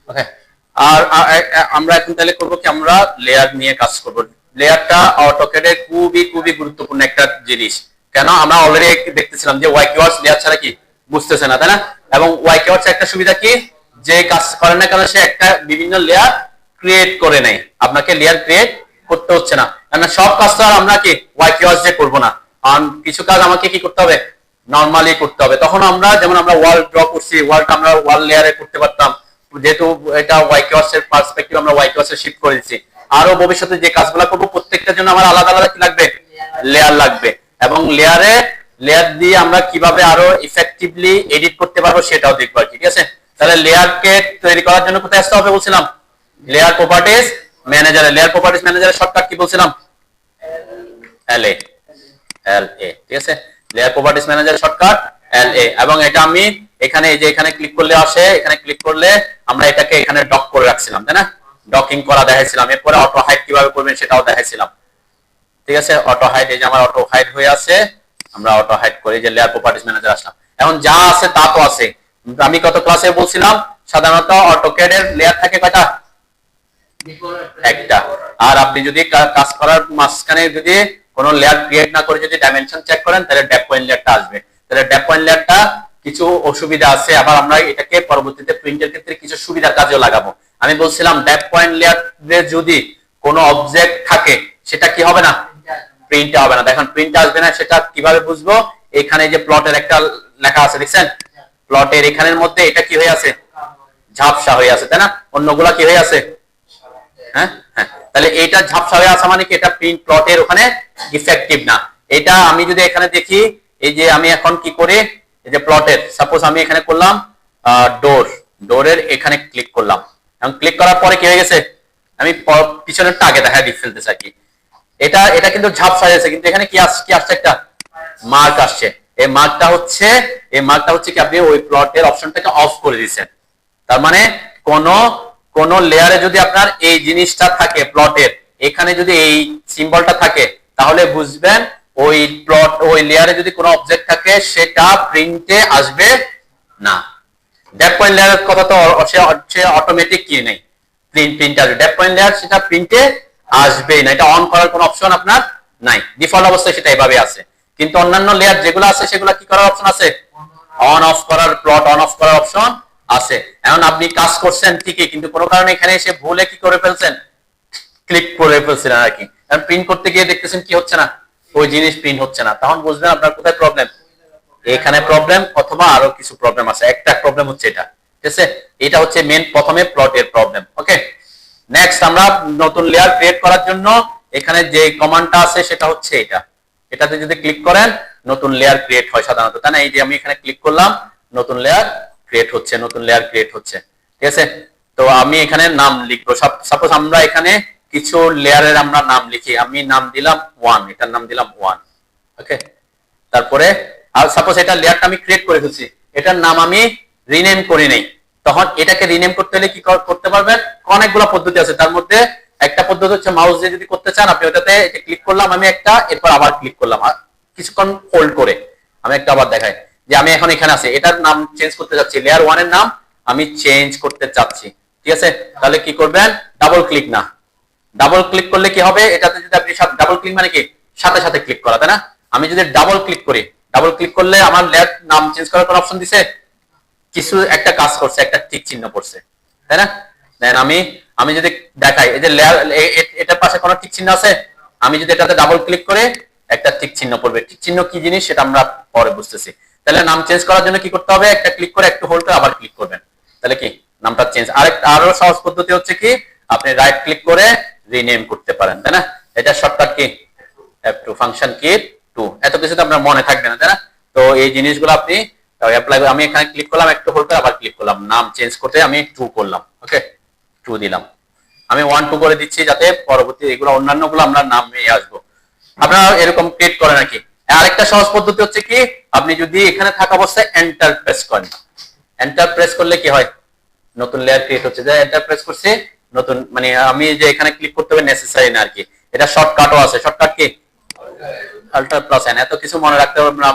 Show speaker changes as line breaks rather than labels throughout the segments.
ওকে। আর আমরা এখন তাহলে করবো কি, আমরা লেয়ার নিয়ে কাজ করব। লেয়ারটা অটোক্যাডে খুবই খুবই গুরুত্বপূর্ণ একটা জিনিস। কেন, আমরা অলরেডি দেখতেছিলাম যে ওয়াই কিওয়ার্ডস লেয়ার ছাড়া কি বুঝতেছে না, তাই না? এবং ওয়াই কিওয়ার্ডস একটা সুবিধা কি, যে কাজ করে না কেন সে একটা বিভিন্ন লেয়ার ক্রিয়েট করে নেয়, আপনাকে লেয়ার ক্রিয়েট করতে হচ্ছে না। কারণ সব কাজ তো আর আমরা কি ওয়াই কিওয়ার্ডস দিয়ে করবো না, কারণ কিছু কাজ আমাকে কি করতে হবে, নরমালি করতে হবে। তখন আমরা যেমন আমরা ওয়াল ড্র করছি, ওয়ালটা আমরা ওয়াল লেয়ারে করতে পারতাম, যেহেতু এটা ওয়াই কিওয়ার্ডস এর পার্সপেক্টিভ আমরা ওয়াই কিওয়ার্ডস এ শিফট করে দিচ্ছি। আরো ভবিষ্যতে যে কাজগুলো করবো প্রত্যেকটার জন্য আমার আলাদা আলাদা কি লাগবে, লেয়ার লাগবে। এবং লেয়ার দিয়ে আমরা কিভাবে আরো ইফেক্টিভলি এডিট করতে পারবো সেটাও দেখবো, ঠিক আছে? তাহলে লেয়ারকে তৈরি করার জন্য কোথায় আসতে হবে বলছিলাম, লেয়ার প্রপার্টিজ ম্যানেজারে। লেয়ার প্রপার্টিজ ম্যানেজারের শর্টকাট কি বলছিলাম, এলএ, ঠিক আছে? লেয়ার প্রপার্টিজ ম্যানেজারের শর্টকাট এলএ। এবং এটা আমি এখানে এই যে এখানে ক্লিক করলে আসে, এখানে ক্লিক করলে আমরা এটাকে এখানে ডক করে রাখছিলাম, তাই না? ডকিং করা দেখাইছিলাম। এরপরে অটো হাইড কিভাবে করবেন সেটাও দেখাইছিলাম, ঠিক আছে? অটো হাইড, এই যে আমার অটো হাইড হয়ে আছে, আমরা অটো হাইড করি, যে লেয়ার প্রপার্টিজ ম্যানেজার আসলাম। এখন যা আছে তা তো আছে। আমি কত ক্লাসে বলছিলাম, সাধারণত অটোক্যাড এর লেয়ার থাকে কয়টা, একটা। আর আপনি যদি কাজ করার মাঝখানে যদি কোনো লেয়ার ক্রিয়েট না করে যদি ডাইমেনশন চেক করেন, তাহলে ড্যাপ পয়েন্ট লেয়ারটা আসবে। তাহলে ড্যাপ পয়েন্ট লেয়ারটা কিছু অসুবিধা আছে, আবার আমরা এটাকে পরবর্তীতে প্রিন্টের ক্ষেত্রে কিছু সুবিধার কাজেও লাগাবো। আমি বলছিলাম ড্যাপ পয়েন্ট লেয়ারে যদি কোনো অবজেক্ট থাকে সেটা কি হবে না, প্রিন্ট হবে না। দেখেন প্রিন্ট আসবে না, সেটা কিভাবে বুঝবো, এখানে যে প্লটের একটা লেখা আছে দেখছেন, প্লটের এখানের মধ্যে এটা কি হয়ে আছে, ঝাপসা হয়ে আছে, তাই না? অন্যগুলা কি হয়ে আছে, হ্যাঁ হ্যাঁ। তাহলে এটা ঝাপসা হয়ে আছে মানে কি, এটা প্রিন্ট প্লটের ওখানে ইফেক্টিভ না। এটা আমি যদি এখানে দেখি, এই যে আমি এখন কি করি, এই যে প্লটের সাপোজ আমি এখানে করলাম ডোরের এখানে ক্লিক করলাম, এবং ক্লিক করার পরে কি হয়ে গেছে, আমি পিছনেরটা আগে দেখা দিয়ে ফেলতে চাই। এটা কিন্তু ঝাপসা হয়েছে, কিন্তু এখানে কি আসছে, একটা মার্ক আসছে। এই মার্কটা হচ্ছে কি, আপনি ওই প্লটের অপশনটাকে অফ করে দিয়েছেন। তার মানে কোন লেয়ারে যদি আপনার এই জিনিসটা থাকে, প্লটের এখানে যদি এই সিম্বলটা থাকে, তাহলে বুঝবেন ওই লেয়ারে যদি কোনো অবজেক্ট থাকে সেটা প্রিন্টে আসবে না। ড্যাপ পয়েন্ট লেয়ারের কথা তো অটোমেটিক কি নেই, প্রিন্ট আসবে। ড্যাপ পয়েন্ট লেয়ার সেটা প্রিন্টে আসবেই না, এটা অন করার কোনো অপশন আপনার নাই, ডিফল্ট অবস্থায় সেটা এভাবে আছে। কিন্তু অন্যান্য লেয়ার যেগুলো আছে সেগুলো কি করার অপশন আছে, অন অফ করার, প্লট অন অফ করার অপশন আছে। এখন আপনি কাজ করছেন ঠিকই, কিন্তু কোনো কারণে এখানে এসে ভুলে কি করে ফেলছেন, ক্লিক করে ফেলছেন আর কি। কারণ প্রিন্ট করতে গিয়ে দেখতেছেন কি হচ্ছে না, ওই জিনিস প্রিন্ট হচ্ছে না। তখন বুঝবেন আপনার কোথায় প্রবলেম, এখানে প্রবলেম, অথবা আরো কিছু প্রবলেম আছে। একটা প্রবলেম হচ্ছে এটা, ঠিক আছে? এটা হচ্ছে মেন প্রথমে প্লটের প্রবলেম। ওকে, নেক্সট আমরা নতুন লেয়ার ক্রিয়েট করার জন্য এখানে যে কমান্ডটা আছে সেটা হচ্ছে এটাতে যদি ক্লিক করেন নতুন লেয়ার ক্রিয়েট হয় সাধারণত, তাই না? এই যে আমি এখানে ক্লিক করলাম, নতুন লেয়ার ক্রিয়েট হচ্ছে, ঠিক আছে? তো আমি এখানে নাম লিখবো। সাপোজ আমরা এখানে কিছু লেয়ারের আমরা নাম লিখি, আমি নাম দিলাম 1, এটার নাম দিলাম 1। ওকে, তারপরে আর সাপোজ এটা লেয়ারটা আমি ক্রিয়েট করে ফেলছি, এটার নাম আমি রিনেম করি নাই, তখন এটাকে রিনেম করতে হলে কি করতে পারবেন, অনেকগুলো পদ্ধতি আছে। তার মধ্যে একটা পদ্ধতি হচ্ছে মাউস দিয়ে যদি করতে চান, আপনি ওটাতে ক্লিক করলাম আমি একটা, এরপর আবার ক্লিক করলাম, আর কিছুক্ষণ হোল্ড করে আমি একটা আবার দেখাই যে আমি এখন এখানে আছি, এটার নাম চেঞ্জ করতে যাচ্ছি, লেয়ার 1 এর নাম আমি চেঞ্জ করতে চাচ্ছি, ঠিক আছে? তাহলে কি করবেন, ডাবল ক্লিক না, ডাবল ক্লিক করলে কি হবে, এটাতে যদি আপনি ডাবল ক্লিক মানে কি সাথে সাথে ক্লিক করা, তাই না? আমি যদি ডাবল ক্লিক করি, ডাবল ক্লিক করলে আমার লেয়ার নাম চেঞ্জ করার কোন অপশন দিছে, কিছু একটা কাজ করছে, একটা টিক চিহ্ন পড়ছে, তাই না? দেন আমি যদি দেখাই, এই যে লেয়ার এটার পাশে কোনো টিক চিহ্ন আছে, আমি যদি এটাতে ডাবল ক্লিক করে একটা টিক চিহ্ন পড়বে। টিক চিহ্ন কি জিনিস সেটা আমরা পরে বুঝতেছি। তাহলে নাম চেঞ্জ করার জন্য কি করতে হবে, একটা ক্লিক করে একটু হোল্ড করে আবার ক্লিক করবেন, তাহলে কি নামটা চেঞ্জ। আরো সহজ পদ্ধতি হচ্ছে কি, আপনি রাইট ক্লিক করে রিনেম করতে পারেন, তাই না? এটা শর্টকাট কি F2, ফাংশন কি 2। এত কিছু তো আপনার মনে থাকবে না, তাই না? তো এই জিনিসগুলো আপনি অ্যাপ্লাই, আমি এখানে ক্লিক করলাম, একটু হোল্ড করে আবার ক্লিক করলাম, নাম চেঞ্জ করতে আমি 2 করলাম। ওকে, 2 দিলাম, আমি 1 2 করে দিচ্ছি যাতে পরবর্তী এগুলো অন্যান্যগুলো আমরা নাম নিয়ে আসবো। আপনারা এরকম ক্রিয়েট করে নাকি? আরেকটা সহজ পদ্ধতি হচ্ছে কি, আপনি যদি এখানে থাকা অবস্থায় এন্টার প্রেস করেন, এন্টার প্রেস করলে কি হয়, নতুন লেয়ার ক্রিয়েট হচ্ছে। যে এন্টার প্রেস করছি, নতুন মানে আমি যে এখানে ক্লিক করতে হবে নেসেসারি না আর কি। এটা শর্টকাটও আছে, shortcut key alter plus N. এত কিছু মনে রাখতে হবে না।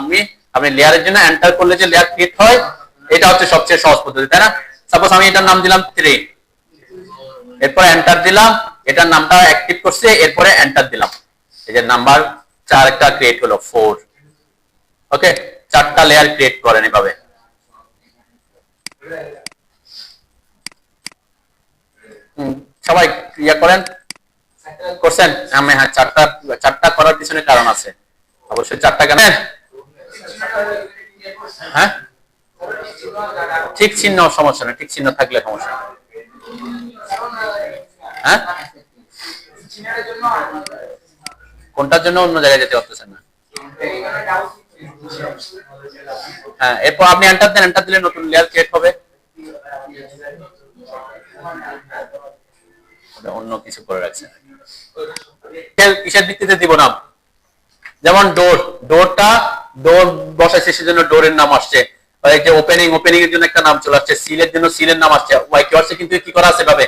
আপনি লেয়ারের জন্য এন্টার করলে যে লেয়ার ক্রিয়েট হয়, এটা হচ্ছে সবচেয়ে সহজ পদ্ধতি, তাই না? সাপোজ আমি এটার নাম দিলাম 3, এরপর এন্টার দিলাম, এটার নামটা অ্যাক্টিভ করছে, এরপরে এন্টার দিলাম, এই যে নাম্বার 4টা ক্রিয়েট হলো 4। ওকে, 4টা লেয়ার ক্রিয়েট করেন এভাবে। সবাই ইয়া করেন, করছেন? আমি হ্যাঁ, 4টা করার পিছনে কারণ আছে, অবশ্যই 4টা কেন? হ্যাঁ, ঠিক চিহ্ন সমস্যা না, ঠিক চিহ্ন থাকলে সমস্যা। হ্যাঁ, কোনটার জন্য অন্য জায়গায় যেতে পারতেছেন না? হ্যাঁ, এরপর আপনি এন্টার দেন, এন্টার দিলে নতুন লেয়ার ক্রিয়েট হবে। অন্য কিছু করে রাখছেন, কিসের ভিত্তিতে দিব নাম? যেমন ডোর বসাইছে, সেজন্য ডোরের নাম আসছে। এই যে ওপেনিং এর জন্য একটা নাম চলে আসছে, সিলের জন্য সিলের নাম আসছে। ওয়াই কিওয়ার্ডসে কিন্তু কি করা আছে ভাবে,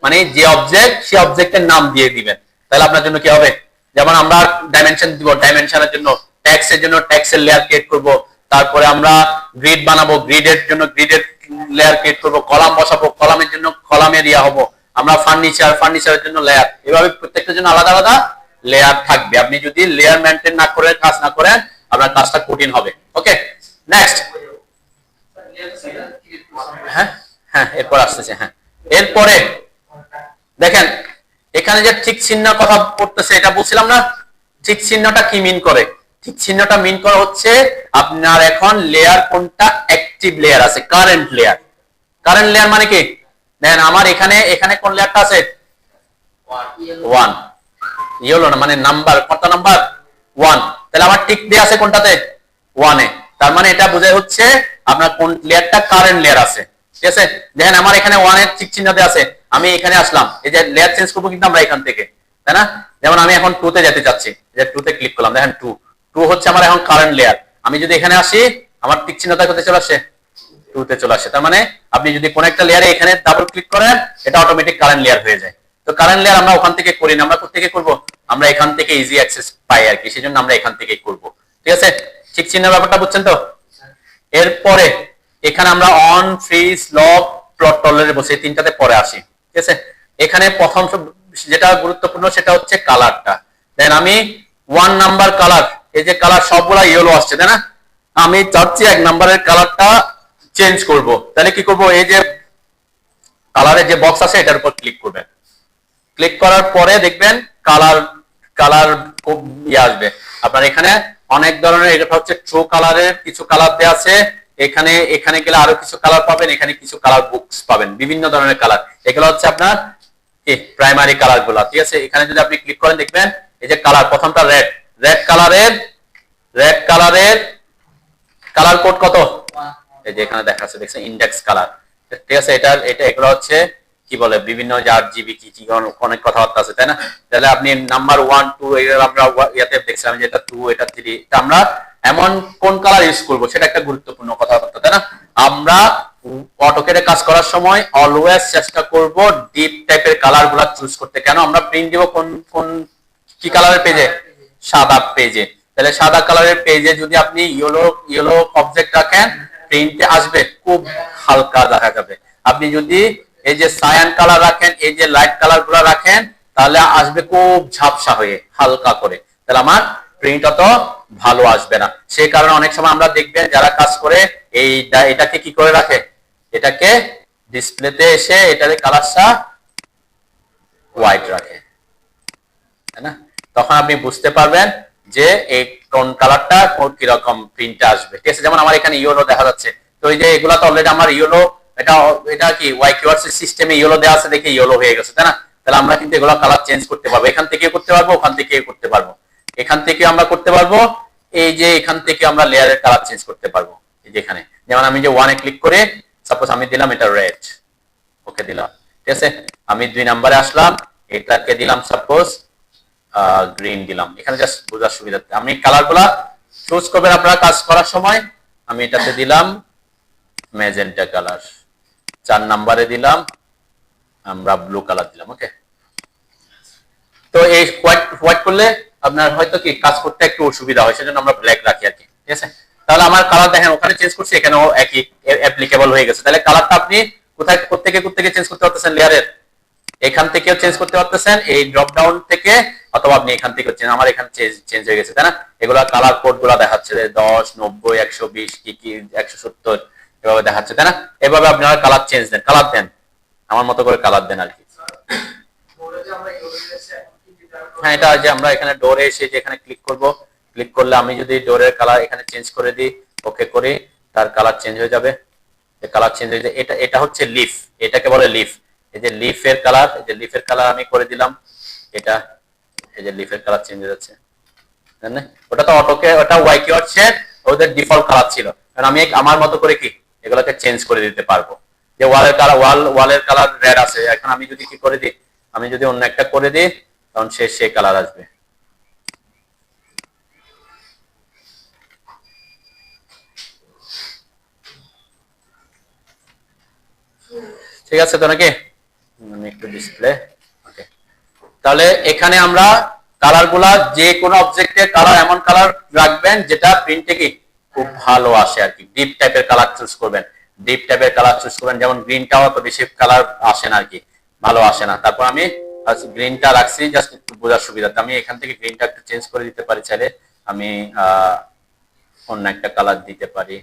মানে যে অবজেক্ট, সেই অবজেক্টের নাম দিয়ে দিবেন, তাহলে আপনার জন্য কি হবে? যেমন আমরা ডাইমেনশন দিব, ডাইমেনশনের জন্য ট্যাক্সের জন্য ট্যাক্সের লেয়ার ক্রিয়েট করব, তারপরে আমরা গ্রিড বানাবো, গ্রিডের জন্য গ্রিডের লেয়ার ক্রিয়েট করব, কলাম বসাবো, কলামের জন্য কলামের ইয়া হবো, আমরা ফার্নিচারের জন্য লেয়ার, এভাবে প্রত্যেকটার জন্য আলাদা আলাদা লেয়ার থাকবে। আপনি যদি লেয়ার মেইনটেইন না করে কাজ না করেন, আপনার কাজটা কঠিন হবে। ওকে, নেক্সট। হ্যাঁ হ্যাঁ, এরপর আসতেছে। হ্যাঁ, এরপরে দেখেন এখানে যে ঠিক চিহ্ন কথা পড়তেছে, এটা বলছিলাম না, ঠিক চিহ্নটা কি মিন করে? ঠিক চিহ্নটা মিন করা হচ্ছে আপনার এখন লেয়ার কোনটা অ্যাক্টিভ লেয়ার আছে, কারেন্ট লেয়ার। কারেন্ট লেয়ার মানে কি? দেখেন আমার এখানে কোন লেয়ারটা আছে? 1। ইয়েলো না, মানে নাম্বার, কত নাম্বার? 1। তাহলে আমার টিক দিয়ে আছে কোনটাতে? 1 এ। তার মানে এটা বোঝায় হচ্ছে আপনার কোন লেয়ারটা কারেন্ট লেয়ার আছে। ঠিক আছে, দেখেন আমার এখানে 1 এর টিক চিহ্ন দিয়ে আছে, আমি এখানে আসলাম, এই যে লেয়ার চেঞ্জ করবো কিন্তু আমরা এখান থেকে, তাই না? যেমন আমি এখন 2 তে যেতে চাচ্ছি, যে 2 তে ক্লিক করলাম, দেখেন 2 হচ্ছে আমার এখন কারেন্ট লেয়ার। আমি যদি এখানে আসি, আমার টিক চিহ্নটা কোথায় চলে আসে? 2 তে চলে আসে। তার মানে আপনি যদি কোন একটা লেয়ারে এখানে ডাবল ক্লিক করেন, এটা অটোমেটিক কারেন্ট লেয়ার হয়ে যায়। তো কারেন্ট লেয়ার আমরা ওখান থেকে করি না, আমরা কোথা থেকে করব? আমরা এখান থেকে ইজি অ্যাক্সেস পাই আর কি, সেজন্য আমরা এখান থেকেই করব। ঠিক আছে, ঠিক চিহ্নের ব্যাপারটা বুঝছেন তো? এরপরে এখানে আমরা on, fridge, lock, plot tolerate বসে, তিনটাতে পরে আসি। ঠিক আছে, এখানে প্রথম যেটা গুরুত্বপূর্ণ সেটা হচ্ছে কালারটা। দেন আমি 1 নাম্বার কালার, এই যে কালার সবগুলা ইয়েলো আসছে, তাই না? আমি চাচ্ছি 1 নাম্বারের কালারটা চেঞ্জ করব। তাহলে কি করব? এই যে কালারের যে বক্স আছে, এটার উপর ক্লিক করবেন। ক্লিক করার পরে দেখবেন কালার ইয়ে আসবে আপনার। এখানে অনেক ধরনের, এটা হচ্ছে ট্রু কালারের কিছু কালার দেওয়া আছে, এখানে গেলে আরো কিছু কালার পাবেন, এখানে কিছু কালার বুকস পাবেন, বিভিন্ন ধরনের কালার। এগুলো হচ্ছে আপনার প্রাইমারি কালার গুলা। ঠিক আছে, এখানে যদি আপনি ক্লিক করেন দেখবেন এই যে কালার, প্রথমটা রেড কালারের কালার কোড কত? এই যে এখানে দেখা যাচ্ছে, দেখছেন ইন্ডেক্স কালার। ঠিক আছে, এটা এগুলো হচ্ছে কি বলে, বিভিন্ন RGB কি অনেক কথাবার্তা আছে, তাই না? তাহলে আপনি নাম্বার 1 2 এগুলো আমরা ইয়াতে দেখছিলাম যে এটা 2 এটা 3, এটা আমরা এমন কোন কালার ইউজ করব সেটা একটা গুরুত্বপূর্ণ কথাবার্তা, তাই না? আমরা অটোক্যাডে কাজ করার সময় অলওয়েজ চেষ্টা করব ডিপ টাইপের কালার গুলা চুজ করতে। কেন? আমরা প্রিন্ট দিব কোন কি কালারের পেজে? সাদা পেজে। তাহলে সাদা কালারের পেজে যদি আপনি ইয়েলো অবজেক্ট রাখেন, প্রিন্টে আসবে খুব হালকা দেখা যাবে। আপনি যদি এই যে সায়ান কালার রাখেন, এই যে লাইট কালার গুলো রাখেন, তাহলে আসবে খুব ঝাপসা হয়ে, হালকা করে, তাহলে আমার প্রিন্ট অত ভালো আসবে না। সেই কারণে অনেক সময় আমরা দেখবেন যারা কাজ করে এটাকে কি করে রাখে, এটাকে ডিসপ্লেতে এসে এটার কালারটা হোয়াইট রাখে, তাই না? তখন আপনি বুঝতে পারবেন যে এই কোন কালারটা কিরকম প্রিন্ট আসবে। ঠিক আছে, যেমন আমার এখানে ইয়েলো দেখা যাচ্ছে, তো এই যে এগুলা তো অলরেডি আমার ইয়েলো, এটা কি ওয়াই কিওয়ার্ডস সিস্টেমে ইয়েলো দেওয়া আছে দেখে ইয়েলো হয়ে গেছে, তাই না? তাহলে আমরা কিন্তু এগুলো কালার চেঞ্জ করতে পারবো, এখান থেকে করতে পারবো, ওখান থেকে করতে পারবো, এখান থেকে আমরা করতে পারবো, এই যে এখান থেকে আমরা লেয়ারের কালার চেঞ্জ করতে পারবো। এই যে এখানে যেমন আমি যে 1 এ ক্লিক করে সাপোজ আমি দিলাম এটা রেড, ওকে দিলাম। ঠিক আছে, আমি 2 নম্বরে আসলাম, এটাকে দিলাম সাপোজ গ্রিন দিলাম। এখানে জাস্ট বোঝার সুবিধার্থে আমি কালারগুলা চুজ করবেন আপনারা কাজ করার সময়। আমি এটাতে দিলাম ম্যাজেন্টা কালার, 4 নম্বরে দিলাম আমরা ব্লু কালার দিলাম। ওকে, তো এই হোয়াইট করলে আপনার হয়তো কি কাজ করতে একটু অসুবিধা হয়, সেজন্য আমরা ব্ল্যাক রাখি আর কি। ঠিক আছে, তাহলে আমার কালার দেখেন ওখানে চেঞ্জ করছি, এখানেও একই অ্যাপ্লিকেবল হয়ে গেছে। তাহলে কালারটা আপনি কোথায় থেকে চেঞ্জ করতে পারতেছেন? লেয়ারের এখান থেকেও চেঞ্জ করতে পারতেছেন এই ড্রপ ডাউন থেকে, অথবা আপনি এখান থেকে চেঞ্জ, আমার এখানে চেঞ্জ হয়ে গেছে তাই না। এগুলা কালার কোড গুলা দেখাচ্ছে 10, 90, 120 কি 170 এভাবে দেখাচ্ছে তাই না। এভাবে আপনারা কালার চেঞ্জ দেন, কালার দেন আমার মতো করে কালার দেন আর কি। হ্যাঁ, এটা যে আমরা এখানে ডোরে এসে যে এখানে ক্লিক করব, ক্লিক করলে আমি যদি ডোরের কালার এখানে চেঞ্জ করে দিই, ওকে করি, তার কালার চেঞ্জ হয়ে যাবে। কালার চেঞ্জ হয়ে যায়, এটা হচ্ছে লিফ, এটাকে বলে লিফ। এই যে লিফের কালার, এই যে লিফের কালার আমি করে দিলাম, এটা এই যে লিফের কালার চেঞ্জ হয়ে যাচ্ছে। ওটা তো অটোকে, ওটা ওয়াই কিওয়ার্ড সেট ওদের ডিফল্ট কালার ছিল, কারণ আমি আমার মতো করে কি এগুলোকে চেঞ্জ করে দিতে পারবো। যে ওয়ালের কালার, ওয়ালের কালার রেড আছে, এখন আমি যদি কি করে দিই, আমি যদি অন্য একটা করে দিই তখন সে কালার আসবে। ঠিক আছে তো নাকি, আমি একটু ডিসপ্লে, ওকে। তাহলে এখানে আমরা কালার গুলা, যে কোনো অবজেক্টের কালার এমন কালার রাখবেন যেটা প্রিন্টে কি খুব ভালো আসে আর কি। ডিপ টাইপের কালার চুজ করবেন, ডিপ টাইপের কালার চুজ করবেন, যেমন গ্রিনটাও তো বেশি কালার আসে না আর কি, ভালো আসে না। তারপর আমি গ্রিনটা রাখছি জাস্ট একটু বোঝার সুবিধাতে। আমি এখান থেকে গ্রিনটা একটু চেঞ্জ করে দিতে পারি চাইলে, আমি অন্য একটা কালার দিতে পারি।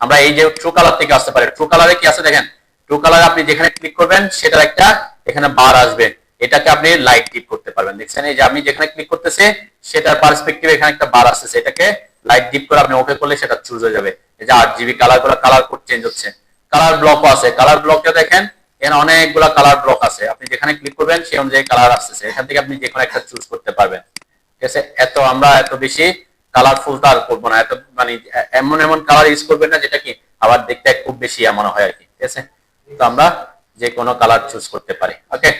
আমরা এই যে ট্রু কালার থেকে আসতে পারি, ট্রু কালারে কি আছে দেখেন, ট্রু কালার আপনি যেখানে ক্লিক করবেন সেটার একটা এখানে বার আসবে, এটাকে আপনি লাইট ডিপ করতে পারবেন। দেখছেন এই যে আমি যেখানে ক্লিক করতেছি সেটার পার্সপেক্টিভে এখানে একটা বার আসছে, এটাকে লাইট ডিপ করে আপনি ওকে করলে সেটা চুজ হয়ে যাবে। এই যে RGB কালার গুলো, কালার কোড চেঞ্জ হচ্ছে। কালার ব্লকও আছে, কালার ব্লকটা দেখেন এখানে অনেকগুলো কালার ব্লক আছে, আপনি যেখানে ক্লিক করবেন সেই অনুযায়ী কালার আসতেছে, এখান থেকে আপনি যে কোনো একটা চুজ করতে পারবেন। ঠিক আছে, আমরা এত বেশি কালারফুল তো আর করবো না, এত মানে এমন এমন কালার ইউজ করবেন না যেটা কি আবার দেখতে খুব বেশি এমন হয় আর কি। ঠিক আছে, তো আমরা যে কোনো কালার চুজ করতে পারি। ওকে,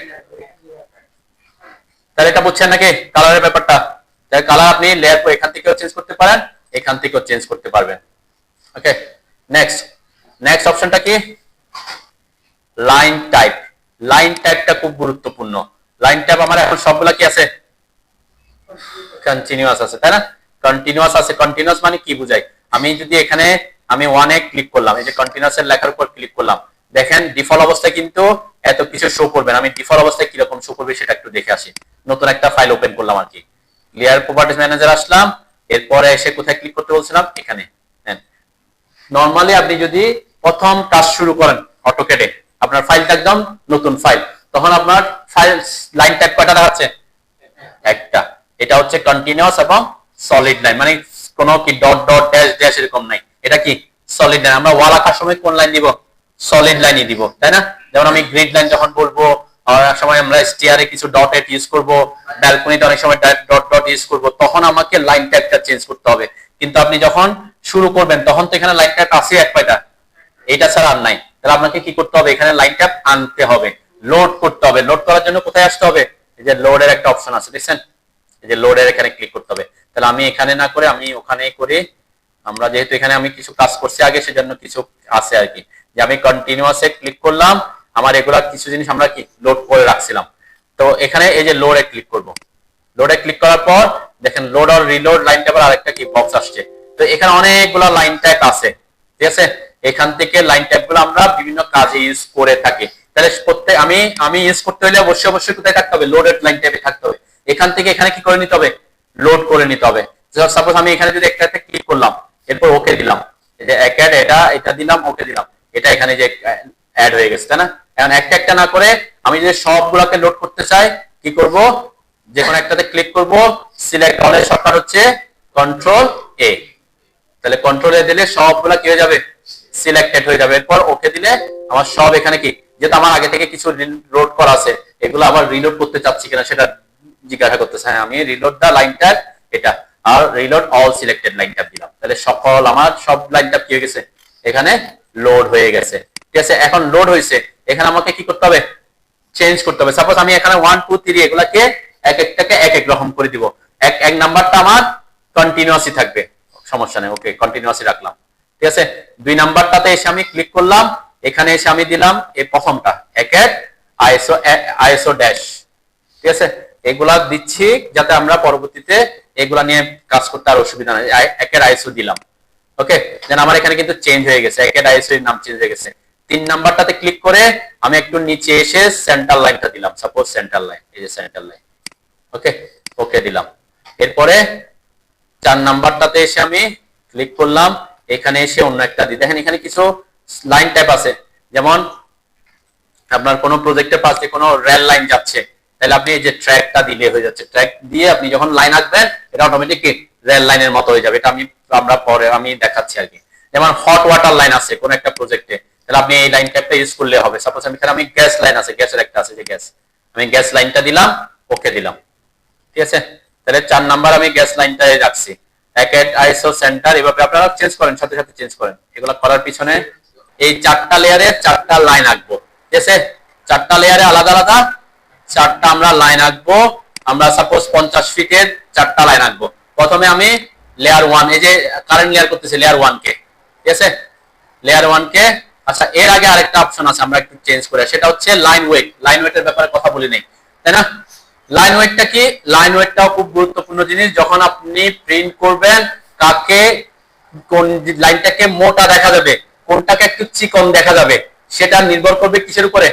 তাহলে এটা বুঝছেন নাকি কালারের ব্যাপারটা। তাহলে কালার আপনি লেয়ার এখান থেকেও চেঞ্জ করতে পারেন, এখান থেকেও চেঞ্জ করতে পারবেন। ওকে, নেক্সট অপশনটা কি, লাইন টাইপ। লাইন টাইপটা খুব গুরুত্বপূর্ণ। লাইন টাইপ আমার এখন সবগুলা কি আছে, কন্টিনিউয়াস আছে তাই না। কন্টিনিউয়াস আছে, কন্টিনিউয়াস মানে কি বুঝায়, আমি যদি এখানে আমি 1 এ ক্লিক করলাম, এই যে কন্টিনিউয়াস এর লেখার উপর ক্লিক করলাম, দেখেন ডিফল্ট অবস্থায় কিন্তু এত কিছু শো করবে না। আমি ডিফল্ট অবস্থায় কিরকম শো করবে সেটা একটু দেখে আসি। নতুন একটা ফাইল ওপেন করলাম আর কি, লেয়ার প্রপার্টিজ ম্যানেজার আসলাম, এরপরে এসে কোথায় ক্লিক করতে বলছিলাম, এখানে। নরমালি আপনি যদি প্রথম কাজ শুরু করেন অটোক্যাডে, আপনার ফাইলটা একদম নতুন ফাইল, তখন আপনার ফাইল লাইন টাইপ কয়টা দেখাচ্ছে, একটা। এটা হচ্ছে কন্টিনিউয়াস এবং সলিড লাইন, মানে কোনো কি ডট ডট ড্যাশ ড্যাশ এরকম নাই, এটা কি সলিড লাইন। আমরা ওয়াল আঁকার সময় কোন লাইন দিব, সলিড লাইনই দিব তাই না। যেমন আমি গ্রিড লাইন যখন বলবো, অনেক সময় আমরা স্টিয়ারে কিছু ডট এট ইউজ করব, ব্যালকনিতে অনেক সময় ডট ডট ইউজ করব, তখন আমাকে লাইন টাইপটা চেঞ্জ করতে হবে। কিন্তু আপনি যখন শুরু করবেন তখন তো এখানে লাইন টাইপ আছে এক কয়টা, এটা ছাড়া আর নাই। তাহলে আপনাকে কি করতে হবে, এখানে লাইন টাইপ আনতে হবে, লোড করতে হবে। লোড করার জন্য কোথায় আসতে হবে, এই যে লোডের একটা অপশন আছে দেখছেন, এই যে লোডের এখানে ক্লিক করতে হবে। তাহলে আমি এখানে না করে আমি ওখানেই করি। আমরা যেহেতু এখানে আমি কিছু কাজ করছি আগে, সেজন্য কিছু আছে আর কি, যে আমি কন্টিনিউয়াসে ক্লিক করলাম, আমার এগুলা কিছু জিনিস আমরা কি লোড করে রাখছিলাম। তো এখানে এই যে লোডে ক্লিক করব, লোডে ক্লিক করার পর দেখেন লোড আর রিলোড লাইন টাইপের আরেকটা কি বক্স আসছে। তো এখানে অনেকগুলো লাইন টাইপ আছে, ঠিক আছে। এখান থেকে লাইন টাইপ গুলো আমরা বিভিন্ন কাজে ইউজ করে থাকি। তাহলে প্রত্যেক আমি ইউজ করতে হলে অবশ্যই কোথায় থাকতে হবে, লোডেড লাইন টাইপে থাকতে হবে। এখান থেকে এখানে কি করে নিতে হবে, লোড করে নিতে হবে। সাপোজ আমি এখানে যদি একটাতে ক্লিক করলাম, এরপর ওকে দিলাম, এই যে এটা দিলাম, ওকে দিলাম, এটা এখানে যে অ্যাড হয়ে গেছে তাই না। এখন একটা একটা না করে আমি যদি সবগুলোকে লোড করতে চাই, কি করব, যে কোনো একটাতে ক্লিক করব, সিলেক্ট অল এর শর্টকাট হচ্ছে কন্ট্রোল এ। তাহলে কন্ট্রোল এ দিলে সবগুলা কি হয়ে যাবে, সিলেক্টেড হয়ে যাবে। এরপর ওকে দিলে আমার সব এখানে কি, যেটা আমার আগে থেকে কিছু লোড করা আছে, এগুলো আবার রিলোড করতে চাচ্ছি কিনা সেটা জিজ্ঞাসা করতেছে। হ্যাঁ, আমি রিলোড দা লাইন ট্যাব এটা, আর reload all selected line tab দিলাম। তাহলে সকল আমার সব লাইন ট্যাব কি হয়ে গেছে, এখানে লোড হয়ে গেছে। ঠিক আছে, এখন লোড হয়েছে, এখানে আমাকে কি করতে হবে, চেঞ্জ করতে হবে। সাপোজ আমি এখানে 1 2 3 এগুলাকে এক একটাকে এক এক রকম করে দিব। এক নাম্বারটা আমার কন্টিনিউয়াসই থাকবে, সমস্যা নেই, ওকে কন্টিনিউয়াসই রাখলাম। ঠিক আছে, 2 নাম্বারটাতে এসে আমি ক্লিক করলাম, এখানে এসে আমি দিলাম এই প্রথমটা একের আইএসও ড্যাশ। ঠিক আছে, এগুলা দিচ্ছি যাতে আমরা পরবর্তীতে এগুলা নিয়ে কাজ করতে আর অসুবিধা নেই। একের আইএসও দিলাম, ওকে। দেন আমার এখানে কিন্তু চেঞ্জ হয়ে গেছে, একের আইএসও এর নাম চেঞ্জ হয়ে গেছে। 3 নাম্বারটাতে ক্লিক করে আমি একটু নিচে এসে সেন্টার লাইনটা দিলাম, সাপোজ সেন্টার লাইন, এই যে সেন্টার লাইন, ওকে, ওকে দিলাম। এরপরে 4 নাম্বারটাতে এসে আমি ক্লিক করলাম, এখানে এসে অন্য একটা দিই। দেখেন এখানে কিছু লাইন টাইপ আছে, যেমন আপনার কোনো প্রজেক্টের পাশে কোনো রেল লাইন যাচ্ছে, তাহলে আপনি এই যে ট্র্যাকটা দিলে হয়ে যাচ্ছে। ট্র্যাক দিয়ে আপনি যখন লাইন আঁকবেন এটা অটোমেটিক রেল লাইনের মতো হয়ে যাবে। এটা আমরা পরে আমি দেখাচ্ছি আর কি। যেমন হট ওয়াটার লাইন আছে কোন একটা প্রজেক্টে, তাহলে আপনি এই লাইন টাইপটা ইউজ করলে হবে। সাপোজ আমি গ্যাস লাইন আছে, গ্যাসের একটা আছে যে গ্যাস, আমি গ্যাস লাইনটা দিলাম, ওকে দিলাম, ঠিক আছে। তাহলে 4 নাম্বার আমি গ্যাস লাইনটাই রাখছি। আইসো সেন্টার, এভাবে আপনারা চেঞ্জ করেন, সাথে সাথে চেঞ্জ করেন। এগুলো করার পিছনে এই 4টা লেয়ারে 4টা লাইন আঁকবো, ঠিক আছে। 4টা লেয়ারে আলাদা আলাদা 4টা আমরা লাইন আঁকবো। আমরা সাপোজ 50 ফিটের 4টা লাইন আঁকবো। প্রথমে আমি লেয়ার 1, এই যে কারেন্ট লেয়ার করতেছি লেয়ার 1 কে, ঠিক আছে, লেয়ার 1 কে। আচ্ছা, এর আগে আরেকটা অপশন আছে, আমরা একটু চেঞ্জ করে, সেটা হচ্ছে লাইন ওয়েট। লাইন ওয়েটের ব্যাপারে কথা বলি নাই, তাই না? লাইন ওয়েটটা কি? লাইন ওয়েটটাও খুব গুরুত্বপূর্ণ জিনিস। যখন আপনি প্রিন্ট করবেন, কাকে কোন লাইনটাকে মোটা দেখা যাবে, কোনটাকে একটু চিকন দেখা যাবে, সেটা নির্ভর করবে কিসের উপরে?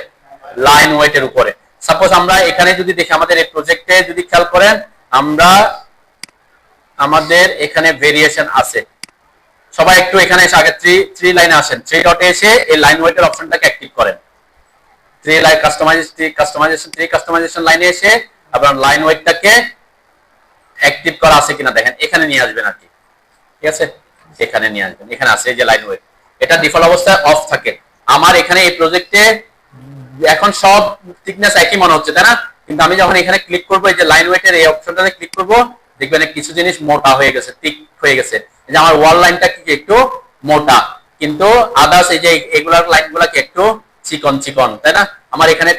লাইন ওয়েটের উপরে। সাপোজ আমরা এখানে যদি দেখি, আমাদের এই প্রজেক্টে যদি খেয়াল করেন, আমাদের এখানে ভেরিয়েশন আছে। সবাই একটু এখানে এসে আগে থ্রি লাইনে আসেন, 3 ডটে এসে এই লাইন ওয়েটের অপশনটাকে অ্যাক্টিভ করেন। 3 লাইন কাস্টমাইজেশন লাইনে এসে আপনার লাইন ওয়েটটাকে অ্যাক্টিভ করা আছে কিনা দেখেন, এখানে নিয়ে আসবেন আর কি, ঠিক আছে, এখানে নিয়ে আসবেন। এখানে আছে এই যে লাইন ওয়েট, এটা ডিফল্ট অবস্থায় অফ থাকে। আমার এখানে এই প্রজেক্টে এখন সব থিকনেস একই মনে হচ্ছে, তাই না? কিন্তু আমি যখন এখানে ক্লিক করবো, এই যে লাইন ওয়েটের এই অপশনটাতে ক্লিক করব, দেখবেন কিছু জিনিস মোটা হয়ে গেছে, থিক হয়ে গেছে। এই যে আমার ওয়াল লাইনটা কি একটু মোটা, কিন্তু আদার্স এই যে এগুলার লাইনগুলো কি একটু চিকন চিকন, তাই না? আমার এখানে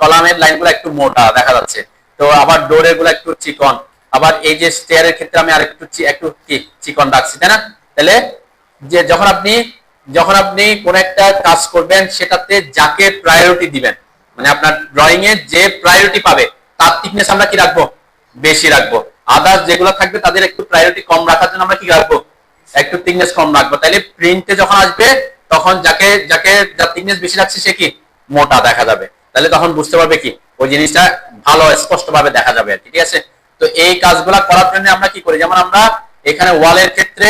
কলামের লাইনগুলো একটু মোটা দেখা যাচ্ছে, তো আবার ডোরের গুলো একটু চিকন, আবার এই যে স্টেয়ারের ক্ষেত্রে আমি আরেকটু একটু কি চিকন রাখছি, তাই না? তাহলে যে যখন আপনি কোন একটা কাজ করবেন, সেটাতে যাকে প্রায়োরিটি দিবেন, মানে আপনার ড্রয়িং এ যে প্রায়োরিটি পাবে তার থিকনেস আমরা কি রাখবো? বেশি রাখবো। আদার্স যেগুলো থাকবে তাদের একটু প্রায়োরিটি কম রাখার জন্য আমরা কি রাখবো? একটু থিকনেস কম রাখবো। তাহলে প্রিন্টে যখন আসবে, তখন যাকে যার থিকনেস বেশি রাখছে সে কি মোটা দেখা যাবে। তাহলে তখন বুঝতে পারবে কি ওই জিনিসটা ভালো স্পষ্ট ভাবে দেখা যাবে আর কি, ঠিক আছে। তো এই কাজগুলা করার জন্য আমরা কি করি, যেমন আমরা এখানে ওয়ালের ক্ষেত্রে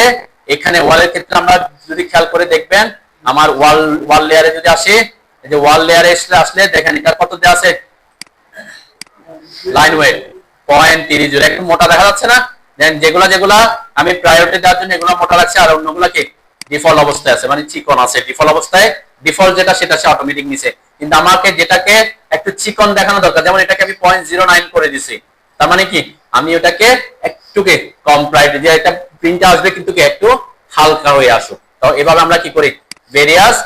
আমরা যদি খেয়াল করে দেখবেন, আমার ওয়াল লেয়ারে যদি আসে, এই যে ওয়াল লেয়ারে আসলে দেখেন এটা কত দেওয়া আছে, লাইন ওয়েট 0.30, একটু মোটা দেখা যাচ্ছে না? দেন যেগুলা আমি প্রায়োরিটি দেওয়ার জন্য এগুলো মোটা রাখছি, আর অন্যগুলো কি ডিফল্ট অবস্থায় আছে, মানে চিকন আছে। ডিফল্ট অবস্থায় ডিফল্ট যেটা সেটা সে অটোমেটিক নিছে, কিন্তু আমাকে যেটাকে একটু চিকন দেখানো দরকার, যেমন এটাকে আমি 0.09 করে দিছি, তার মানে কি আমি ওটাকে একটুকে কম প্রায়োরিটি দিয়ে একটা প্রিন্টে আসবে, কিন্তু কি একটু হালকা হয়ে আসুক। তো এভাবে আমরা কি করি, ভেরিয়াস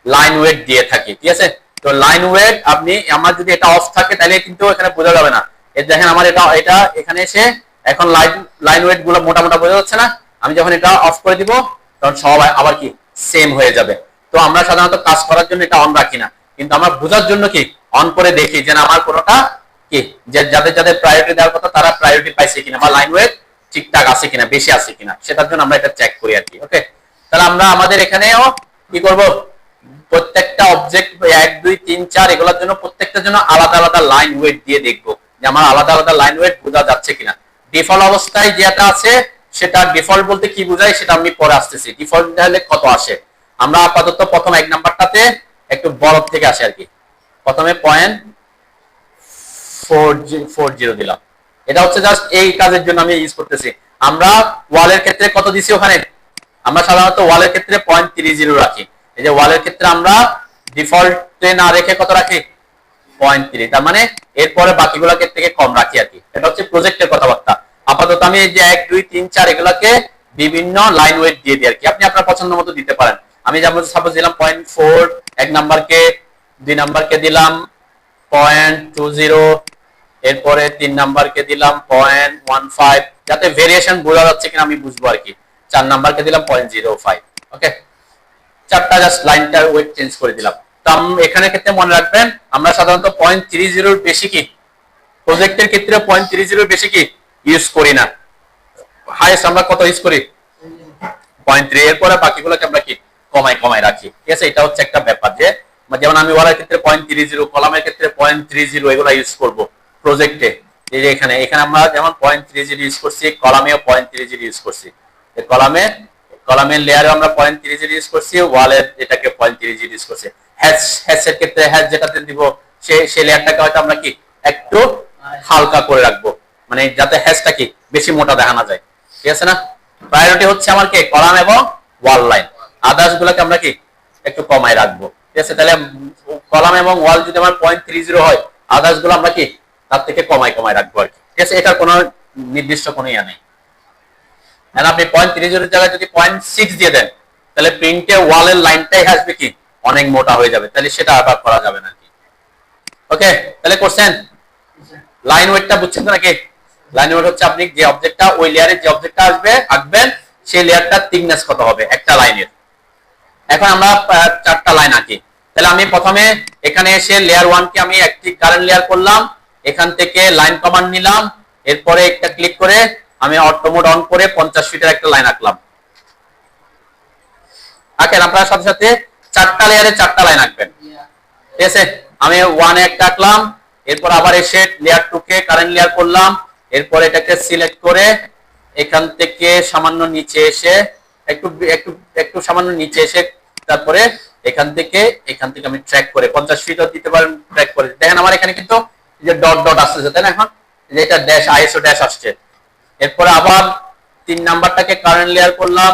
লাইন ওয়েট দিয়ে থাকি, ঠিক আছে। তো লাইন ওয়েট আমার যদি এটা অফ থাকে, তাহলে কিন্তু এখানে বোঝা যাবে না। এই দেখেন আমার এটা এখানে এসে এখন লাইন ওয়েট গুলো মোটা মোটা বোঝা যাচ্ছে না। আমি যখন এটা অফ করে দিব, তখন সব আবার কি সেম হয়ে যাবে। তো আমরা সাধারণত কাজ করার জন্য এটা অন রাখি না, কিন্তু আমরা বোঝার জন্য কি অন করে দেখি যে আমার কোনোটা কি যাদের প্রায়োরিটি দেওয়ার কথা তারা প্রায়োরিটি পাইছে কিনা, বা লাইন ওয়েট ঠিকঠাক আছে কিনা, বেশি আছে কিনা, সেটার জন্য আমরা এটা চেক করি আর কি। ওকে, তাহলে আমরা আমাদের এখানেও কি করব, প্রত্যেকটা অবজেক্ট 1 2 3 4 এগুলোর জন্য প্রত্যেকটার জন্য আলাদা আলাদা লাইন ওয়েট দিয়ে দেখবো যে আমার আলাদা আলাদা লাইন ওয়েট বোঝা যাচ্ছে কিনা। ডিফল্ট অবস্থায় যেটা আছে সেটা ডিফল্ট বলতে কি বোঝায় সেটা আমি পরে আসতেছি। ডিফল্ট হলে কত আসে, আমরা আপাতত প্রথম 1 নাম্বারটাতে একটু বড় থেকে আসে আর কি। প্রথমে 0.40 দিলাম, এটা হচ্ছে জাস্ট এই কাজের জন্য আমি ইউজ করতেছি। আমরা ওয়ালের ক্ষেত্রে কত দিছি, ওখানে আমরা সাধারণত ওয়ালের ক্ষেত্রে 0.30 রাখি। এই যে ওয়ালের ক্ষেত্রে আমরা ডিফল্টে না রেখে কত রাখি, 0.3, তার মানে এরপরে বাকিগুলোকে থেকে কম রাখি আর কি। এটা হচ্ছে প্রজেক্টের কথাবার্তা। আপাতত আমি এই যে 1 2 3 4 এগুলাকে বিভিন্ন লাইন ওয়েট দিয়ে দিই আর কি, আপনি আপনার পছন্দ মতো দিতে পারেন। আমি যেমন সাপোজ দিলাম 0.4 1 নাম্বারকে, 2 নাম্বারকে দিলাম 0.20, এরপরে 3 নাম্বারকে দিলাম 0.15, যাতে ভেরিয়েশন বোঝা যাচ্ছে কিনা আমি বুঝবো আর কি। 4 নাম্বারকে দিলাম 0.05। ওকে, 4টা জাস্ট লাইনটার ওয়েট চেঞ্জ করে দিলাম। তো এখানে ক্ষেত্রে মনে রাখবেন, আমরা সাধারণত 0.30 বেশি কি প্রজেক্টের ক্ষেত্রে 0.30 বেশি কি ইউজ করি না। হাইয়েস্ট আমরা কত ইউজ করি, 0.3। এরপরে বাকিগুলোকে আমরা কি কমায় কমায় রাখি, ঠিক আছে। এটা হচ্ছে একটা ব্যাপার যে যেমন আমি ওয়ালের ক্ষেত্রে 0.30, কলামের ক্ষেত্রে 0.30 এগুলা ইউজ করব প্রজেক্টে। এই যে এখানে আমরা যেমন 0.30 ইউজ করছি, কলামেও 0.30 ইউজ করছি। কলামের লেয়ারে আমরা 0.30 ইউজ করছি, ওয়ালের এটাকে 0.30 ইউজ করছি। হ্যাশের ক্ষেত্রে হ্যাশ যেটাতে দিব সেই লেয়ারটাকে হয়তো আমরা কি একটু হালকা করে রাখবো, মানে যাতে হ্যাশটা কি বেশি মোটা দেখা না যায়, ঠিক আছে না। প্রায়োরিটি হচ্ছে আমার কি কলাম এবং ওয়াল লাইন, আদার্স গুলোকে আমরা কি একটু কমায় রাখবো, ঠিক আছে। তাহলে কলাম এবং ওয়াল যদি আমার 0.30 হয়, আদার্স গুলো আমরা কি তার থেকে কমায় কমায় রাখবো আর কি, ঠিক আছে। এটার কোনো নির্দিষ্ট কোনো ইয়া নেই। আপনি 0.30 জায়গায় যদি 0.6 দিয়ে দেন, তাহলে প্রিন্টে ওয়ালের লাইনটাই আসবে কি অনেক মোটা হয়ে যাবে, তাহলে সেটা আবার করা যাবে না কি। ওকে, তাহলে করছেন লাইন ওয়েটটা বুঝছেন তো নাকি? লাইন ওয়েট হচ্ছে আপনি যে অবজেক্টটা ওই লেয়ারে যে অবজেক্টটা আঁকবেন সেই লেয়ারটার থিকনেস কত হবে একটা লাইনের। এখন আমরা 4টা লাইন আঁকি। তাহলে আমি প্রথমে এখানে এসে লেয়ার 1 কে আমি একটি কারেন্ট লেয়ার করলাম, এখান থেকে লাইন কমান্ড নিলাম, এরপরে একটা ক্লিক করে আমি অটো মোড অন করে 50 ফিটের একটা লাইন আঁকলাম। আঁকেন আপনার সাথে সাথে 4টা লেয়ারে 4টা লাইন আঁকবেন, ঠিক আছে। আমি 1 এ একটা আঁকলাম, এরপর আবার এসে লেয়ার 2 কে কারেন্ট লেয়ার করলাম, এরপর এটাকে সিলেক্ট করে এখান থেকে সামান্য নিচে এসে একটু একটু একটু সামান্য নিচে এসে তারপরে এখান থেকে আমি ট্র্যাক করে 50 ফিটও দিতে পারেন, ট্র্যাক করে দেখেন আমার এখানে কিন্তু যে ডট ডট আসছে তাই না, এখন যেটা ড্যাশ আইএসও ড্যাশ আসছে। এরপর আবার 3 নাম্বারটাকে কারেন্ট লেয়ার করলাম,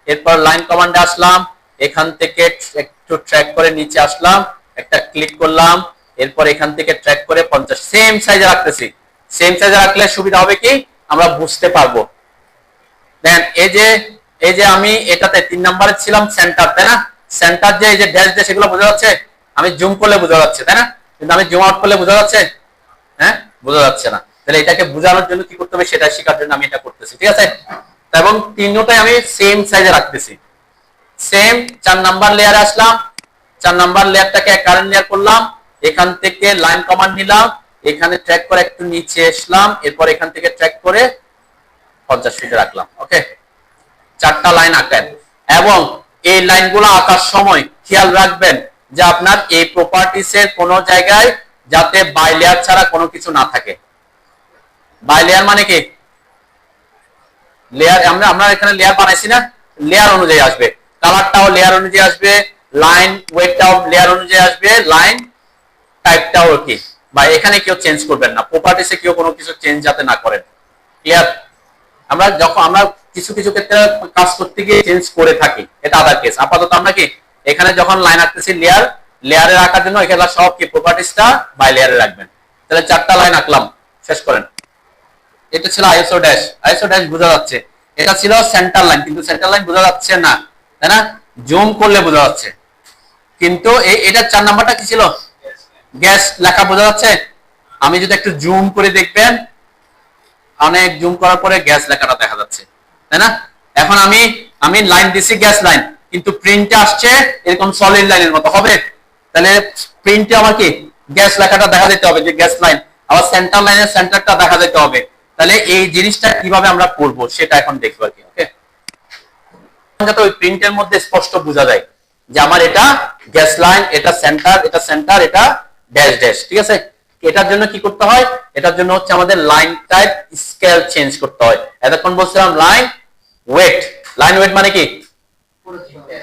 এরপর লাইন কমান্ডে আসলাম, এখান থেকে একটু ট্র্যাক করে নিচে আসলাম, একটা ক্লিক করলাম, এরপর এখান থেকে ট্র্যাক করে 50 সেম সাইজে রাখতেছি। সেম সাইজে রাখলে সুবিধা হবে কি আমরা বুঝতে পারবো। দেন এই যে আমি এটাতে 3 নাম্বারে ছিলাম সেন্টার তাই না, সেন্টার যে এই যে ড্যাশ ড্যাশ এগুলো বোঝা যাচ্ছে, আমি জুম করলে বোঝা যাচ্ছে তাই না, কিন্তু আমি জুম আউট করলে বোঝা যাচ্ছে, হ্যাঁ বোঝা যাচ্ছে না। তাহলে এটাকে বোঝানোর জন্য কি করতে হবে সেটা শেখার জন্য আমি এটা করতেছি, ঠিক আছে। এবং তিনটাই আমি সেম সাইজে রাখতেছি। সেম 4 নাম্বার লেয়ারে আসলাম, 4 নাম্বার লেয়ারটাকে কারেন্ট লেয়ার করলাম, এখান থেকে লাইন কমান্ড নিলাম, এখানে ট্র্যাক করে একটু নিচে আসলাম, এরপর এখান থেকে ট্র্যাক করে 50 ফিটে রাখলাম। ওকে, 4টা লাইন আঁকেন এবং এই লাইনগুলো আঁকার সময় খেয়াল রাখবেন যে আপনার এই প্রপার্টিসের কোন জায়গায় যাতে বাই লেয়ার ছাড়া কোনো কিছু না থাকে। বাই লেয়ার মানে কি লেয়ার, আমরা এখানে লেয়ার বানাইছি না, লেয়ার অনুযায়ী আসবে, কালারটাও লেয়ার অনুযায়ী আসবে, লাইন ওয়েটটাও লেয়ার অনুযায়ী আসবে, লাইন টাইপটাও কি বা এখানে কেউ চেঞ্জ করবেন না, প্রপার্টিসে কেউ কোনো কিছু চেঞ্জ যাতে না করেন। ক্লিয়ার? আমরা কিছু কিছু ক্ষেত্রে কাজ করতে গিয়ে চেঞ্জ করে থাকি, এটা আদার কেস। আপাতত আমরা কি এখানে যখন লাইন আঁকতেছি লেয়ারে রাখার জন্য এখানে সব কি প্রপার্টিসটা বাই লেয়ারে রাখবেন। তাহলে 4টা লাইন আঁকলাম, শেষ করেন। এটা ছিল আইএসও ড্যাশ, আইএসও ড্যাশ বোঝা যাচ্ছে। এটা ছিল সেন্টার লাইন, কিন্তু সেন্টার লাইন বোঝা যাচ্ছে না তাই না, জুম করলে বোঝা যাচ্ছে। কিন্তু এটা 4 নাম্বারটা কি ছিল, গ্যাস লেখা বোঝা যাচ্ছে। আমি যদি একটু জুম করে দেখবেন, অনেক জুম করার পরে গ্যাস লেখাটা দেখা যাচ্ছে তাই না। এখন আমি লাইন দিছি গ্যাস লাইন, কিন্তু প্রিন্টে আসছে এরকম সলিড লাইনের মতো হবে, তাহলে প্রিন্টে আমার কি গ্যাস লেখাটা দেখা যেতে হবে যে গ্যাস লাইন, আবার সেন্টার লাইনের সেন্টারটা দেখা যেতে হবে। তাহলে এই জিনিসটা কিভাবে আমরা করব সেটা এখন দেখবো আর কি। ওকে, যাতে ওই প্রিন্টের মধ্যে স্পষ্ট বোঝা যায় যে আমার এটা গ্যাস লাইন, এটা সেন্টার, এটা ড্যাশ ড্যাশ, ঠিক আছে। এটার জন্য কি করতে হয়, এটার জন্য হচ্ছে আমাদের লাইন টাইপ স্কেল চেঞ্জ করতে হয়। এতক্ষণ বলছিলাম লাইন ওয়েট, লাইন ওয়েট মানে কি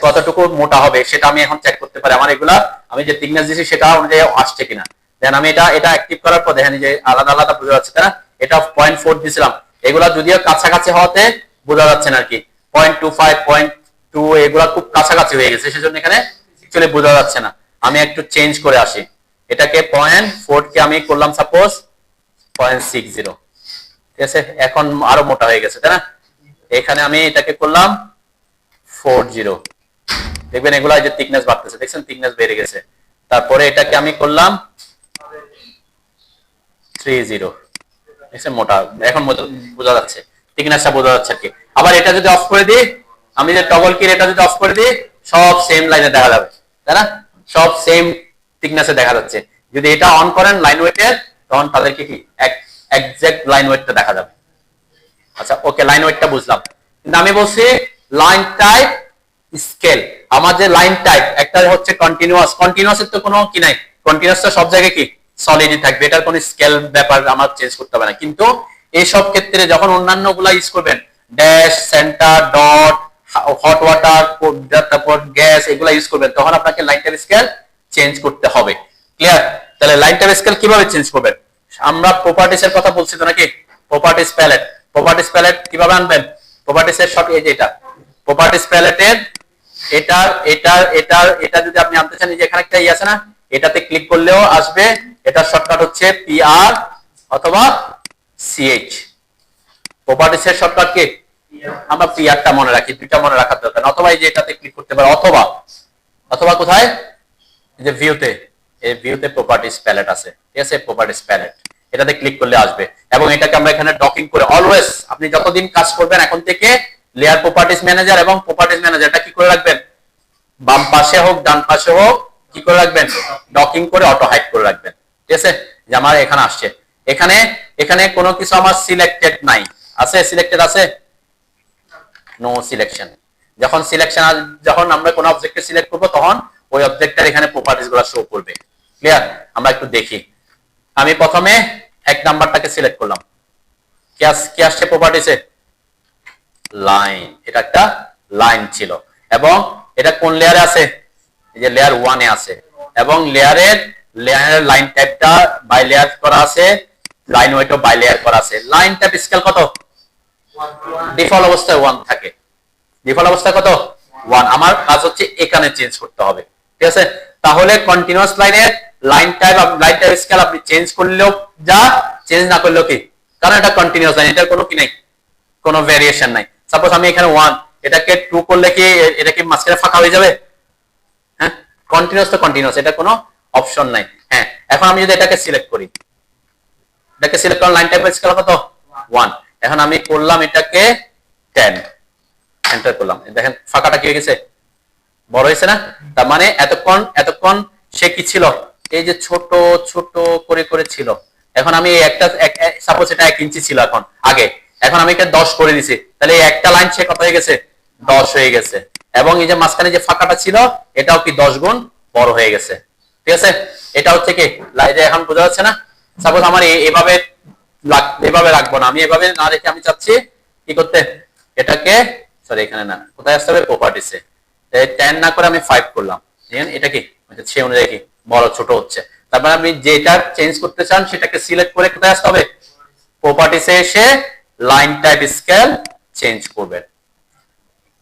কতটুকু মোটা হবে সেটা আমি এখন চেক করতে পারি, আমার এগুলা আমি যে থিকনেস দিয়েছি সেটা অনুযায়ী আসছে কিনা। দেন আমি এটা অ্যাক্টিভ করার পর দেখেন যে আলাদা আলাদা বোঝা যাচ্ছে তাই না। এটা 0.4 দিয়েছিলাম, এগুলা যদিও কাছাকাছি হওয়াতে বোঝা যাচ্ছে না আর কি, 0.25 0.2 এগুলা খুব কাছাকাছি হয়ে গেছে, সেজন্য এখানে অ্যাকচুয়ালি বোঝা যাচ্ছে না। আমি একটু চেঞ্জ করে আসি, এটাকে 0.4 কে আমি করলাম সাপোজ 0.60, ঠিক আছে। এখন আরো মোটা হয়ে গেছে তাই না। এখানে আমি এটাকে করলাম 40, দেখবেন এগুলা যে থিকনেস বাড়তেছে, দেখছেন থিকনেস বেড়ে গেছে। তারপরে এটাকে আমি করলাম 30, দেখছেন মোটা, এখন বোঝা যাচ্ছে, থিকনেসটা বোঝা যাচ্ছে আর কি। আবার এটা যদি অফ করে দিই, আমি যে টগল কি এটা যদি অফ করে দিই, সব সেম লাইনে দেখা যাবে তাই না, সব সেম থিকনেসে দেখা যাচ্ছে। যদি এটা অন করেন লাইন ওয়েটের, তখন তাদেরকে কি এক্সাক্ট লাইন ওয়েটটা দেখা যাবে। আচ্ছা ওকে, লাইন ওয়েটটা বুঝলাম, কিন্তু আমি বলছি লাইন টাইপ স্কেল, আমার যে লাইন টাইপ, একটা হচ্ছে কন্টিনিউয়াস, কন্টিনিউয়াসের তো কোনো কি নাই, কন্টিনিউয়াস তো সব জায়গায় কি সলিডই থাকবে, এটার কোনো স্কেল ব্যাপার আমার চেঞ্জ করতে হবে না। কিন্তু এই সব ক্ষেত্রে যখন অন্যান্য গুলা ইউজ করবেন, dash, centre, dot, hot water, তারপর গ্যাস, এগুলা ইউজ করবেন, তখন আপনাকে লাইন টাইপ স্কেল চেঞ্জ করতে হবে। ক্লিয়ার? তাহলে লাইন টাইপ স্কেল কিভাবে চেঞ্জ করবেন? আমরা প্রপার্টিস এর কথা বলছি তো নাকি, প্রপার্টিস প্যালেট, প্রপার্টিস প্যালেট কিভাবে আনবেন? প্রপার্টিস এর সব এই যে এটা প্রপার্টিস প্যালেটের, এটা যদি আপনি আনতে চান, যে এখানে একটা ই আছে না, এটাতে ক্লিক করলেও আসবে। এটার শর্টকাট হচ্ছে PR অথবা CH। প্রপার্টিস এর শর্টকাট কি? আমরা PR টা মনে রাখি, দুইটা মনে রাখার দরকার, অথবা এই যে এটাতে ক্লিক করতে পারো, অথবা অথবা কোথায়, এই যে ভিউতে, এই ভিউতে প্রপার্টিস প্যালেট আছে, ঠিক আছে, প্রপার্টিস প্যালেট, এটাতে ক্লিক করলে আসবে। এবং এটাকে আমরা এখানে ডকিং করে, অলওয়েজ আপনি যতদিন কাজ করবেন এখন থেকে লেয়ার প্রপার্টিস ম্যানেজার এবং প্রপার্টিস ম্যানেজারটা কি করে রাখবেন, বাম পাশে হোক ডান পাশে হোক, কি করে রাখবেন, ডকিং করে অটো হাইড করে রাখবেন। ঠিক আছে, যে আমার এখানে আসছে, এখানে এখানে কোনো কিছু আমার সিলেক্টেড নাই, আছে সিলেক্টেড আছে, নো সিলেকশন। যখন সিলেকশন, যখন আমরা কোন অবজেক্টকে সিলেক্ট করব তখন ওই অবজেক্টের এখানে প্রপার্টিস গুলো শো করবে। ক্লিয়ার? আমরা একটু দেখি। আমি প্রথমে এক নাম্বারটাকে সিলেক্ট করলাম, কি আসছে প্রপার্টিসে, লাইন, এটা একটা লাইন ছিল, এবং এটা কোন লেয়ারে আছে, এই যে লেয়ার 1 এ আছে, এবং লেয়ারের লাইন টাইপটা বাই লেয়ার করা আছে, লাইন ওয়েটও বাই লেয়ার করা আছে। লাইন টাইপ স্কেল কত? ডিফল্ট অবস্থায় 1 থাকে। ডিফল্ট অবস্থায় কত? 1। আমার কাজ হচ্ছে এখানে চেঞ্জ করতে হবে। ঠিক আছে, তাহলে কন্টিনিউয়াস লাইনের লাইন টাইপ স্কেল আপনি চেঞ্জ করলেও যা, চেঞ্জ না করলেও কি, কারণ এটা কন্টিনিউয়াস লাইন, এটার কোনো কি নাই, কোনো ভেরিয়েশন নাই। সাপোজ আমি এখানে 1, এটাকে 2 করলে কি এটা কি মাঝখানে ফাঁকা হয়ে যাবে? হ্যাঁ, কন্টিনিউয়াস তো কন্টিনিউয়াস, এটা কোনো অপশন নাই। হ্যাঁ, এখন আমি যদি এটাকে সিলেক্ট করি, এটাকে সিলেক্ট করলাম, লাইন টাইপের স্কেল কত? 1। এখন আমি করলাম এটাকে 10, এন্টার করলাম, দেখেন ফাঁকাটা কি হয়ে গেছে, বড় হয়েছে না? তার মানে এতক্ষণ সে কি ছিল, এই যে ছোট ছোট করে করে ছিল। এখন আমি একটা, সাপোজ এটা 1 ইঞ্চি ছিল এখন আগে, এখন আমি এটা 10 করে দিছি, তাহলে এই একটা লাইন সে কত হয়ে গেছে, 10 হয়ে গেছে। এবং এই যে মাঝখানে যে ফাঁকাটা ছিল, এটাও কি 10 গুণ বড় হয়ে গেছে। ঠিক আছে, এটা হচ্ছে কি লাইনে, এখন বোঝা যাচ্ছে না? সাপোজ আমার এভাবে রাখবো না, আমি এভাবে না রেখে আমি চাচ্ছি কি করতে, এটাকে, সরি এখানে না, কোথায় আসতে হবে, প্রপার্টিসে 10 না করে আমি 5 করলাম। এটা কি সে অনুযায়ী কি বড় ছোট হচ্ছে। তারপরে আপনি যেটা চেঞ্জ করতে চান সেটাকে সিলেক্ট করে কোথায় আসতে হবে, প্রপার্টিসে এসে লাইন টাইপ স্কেল চেঞ্জ করবেন।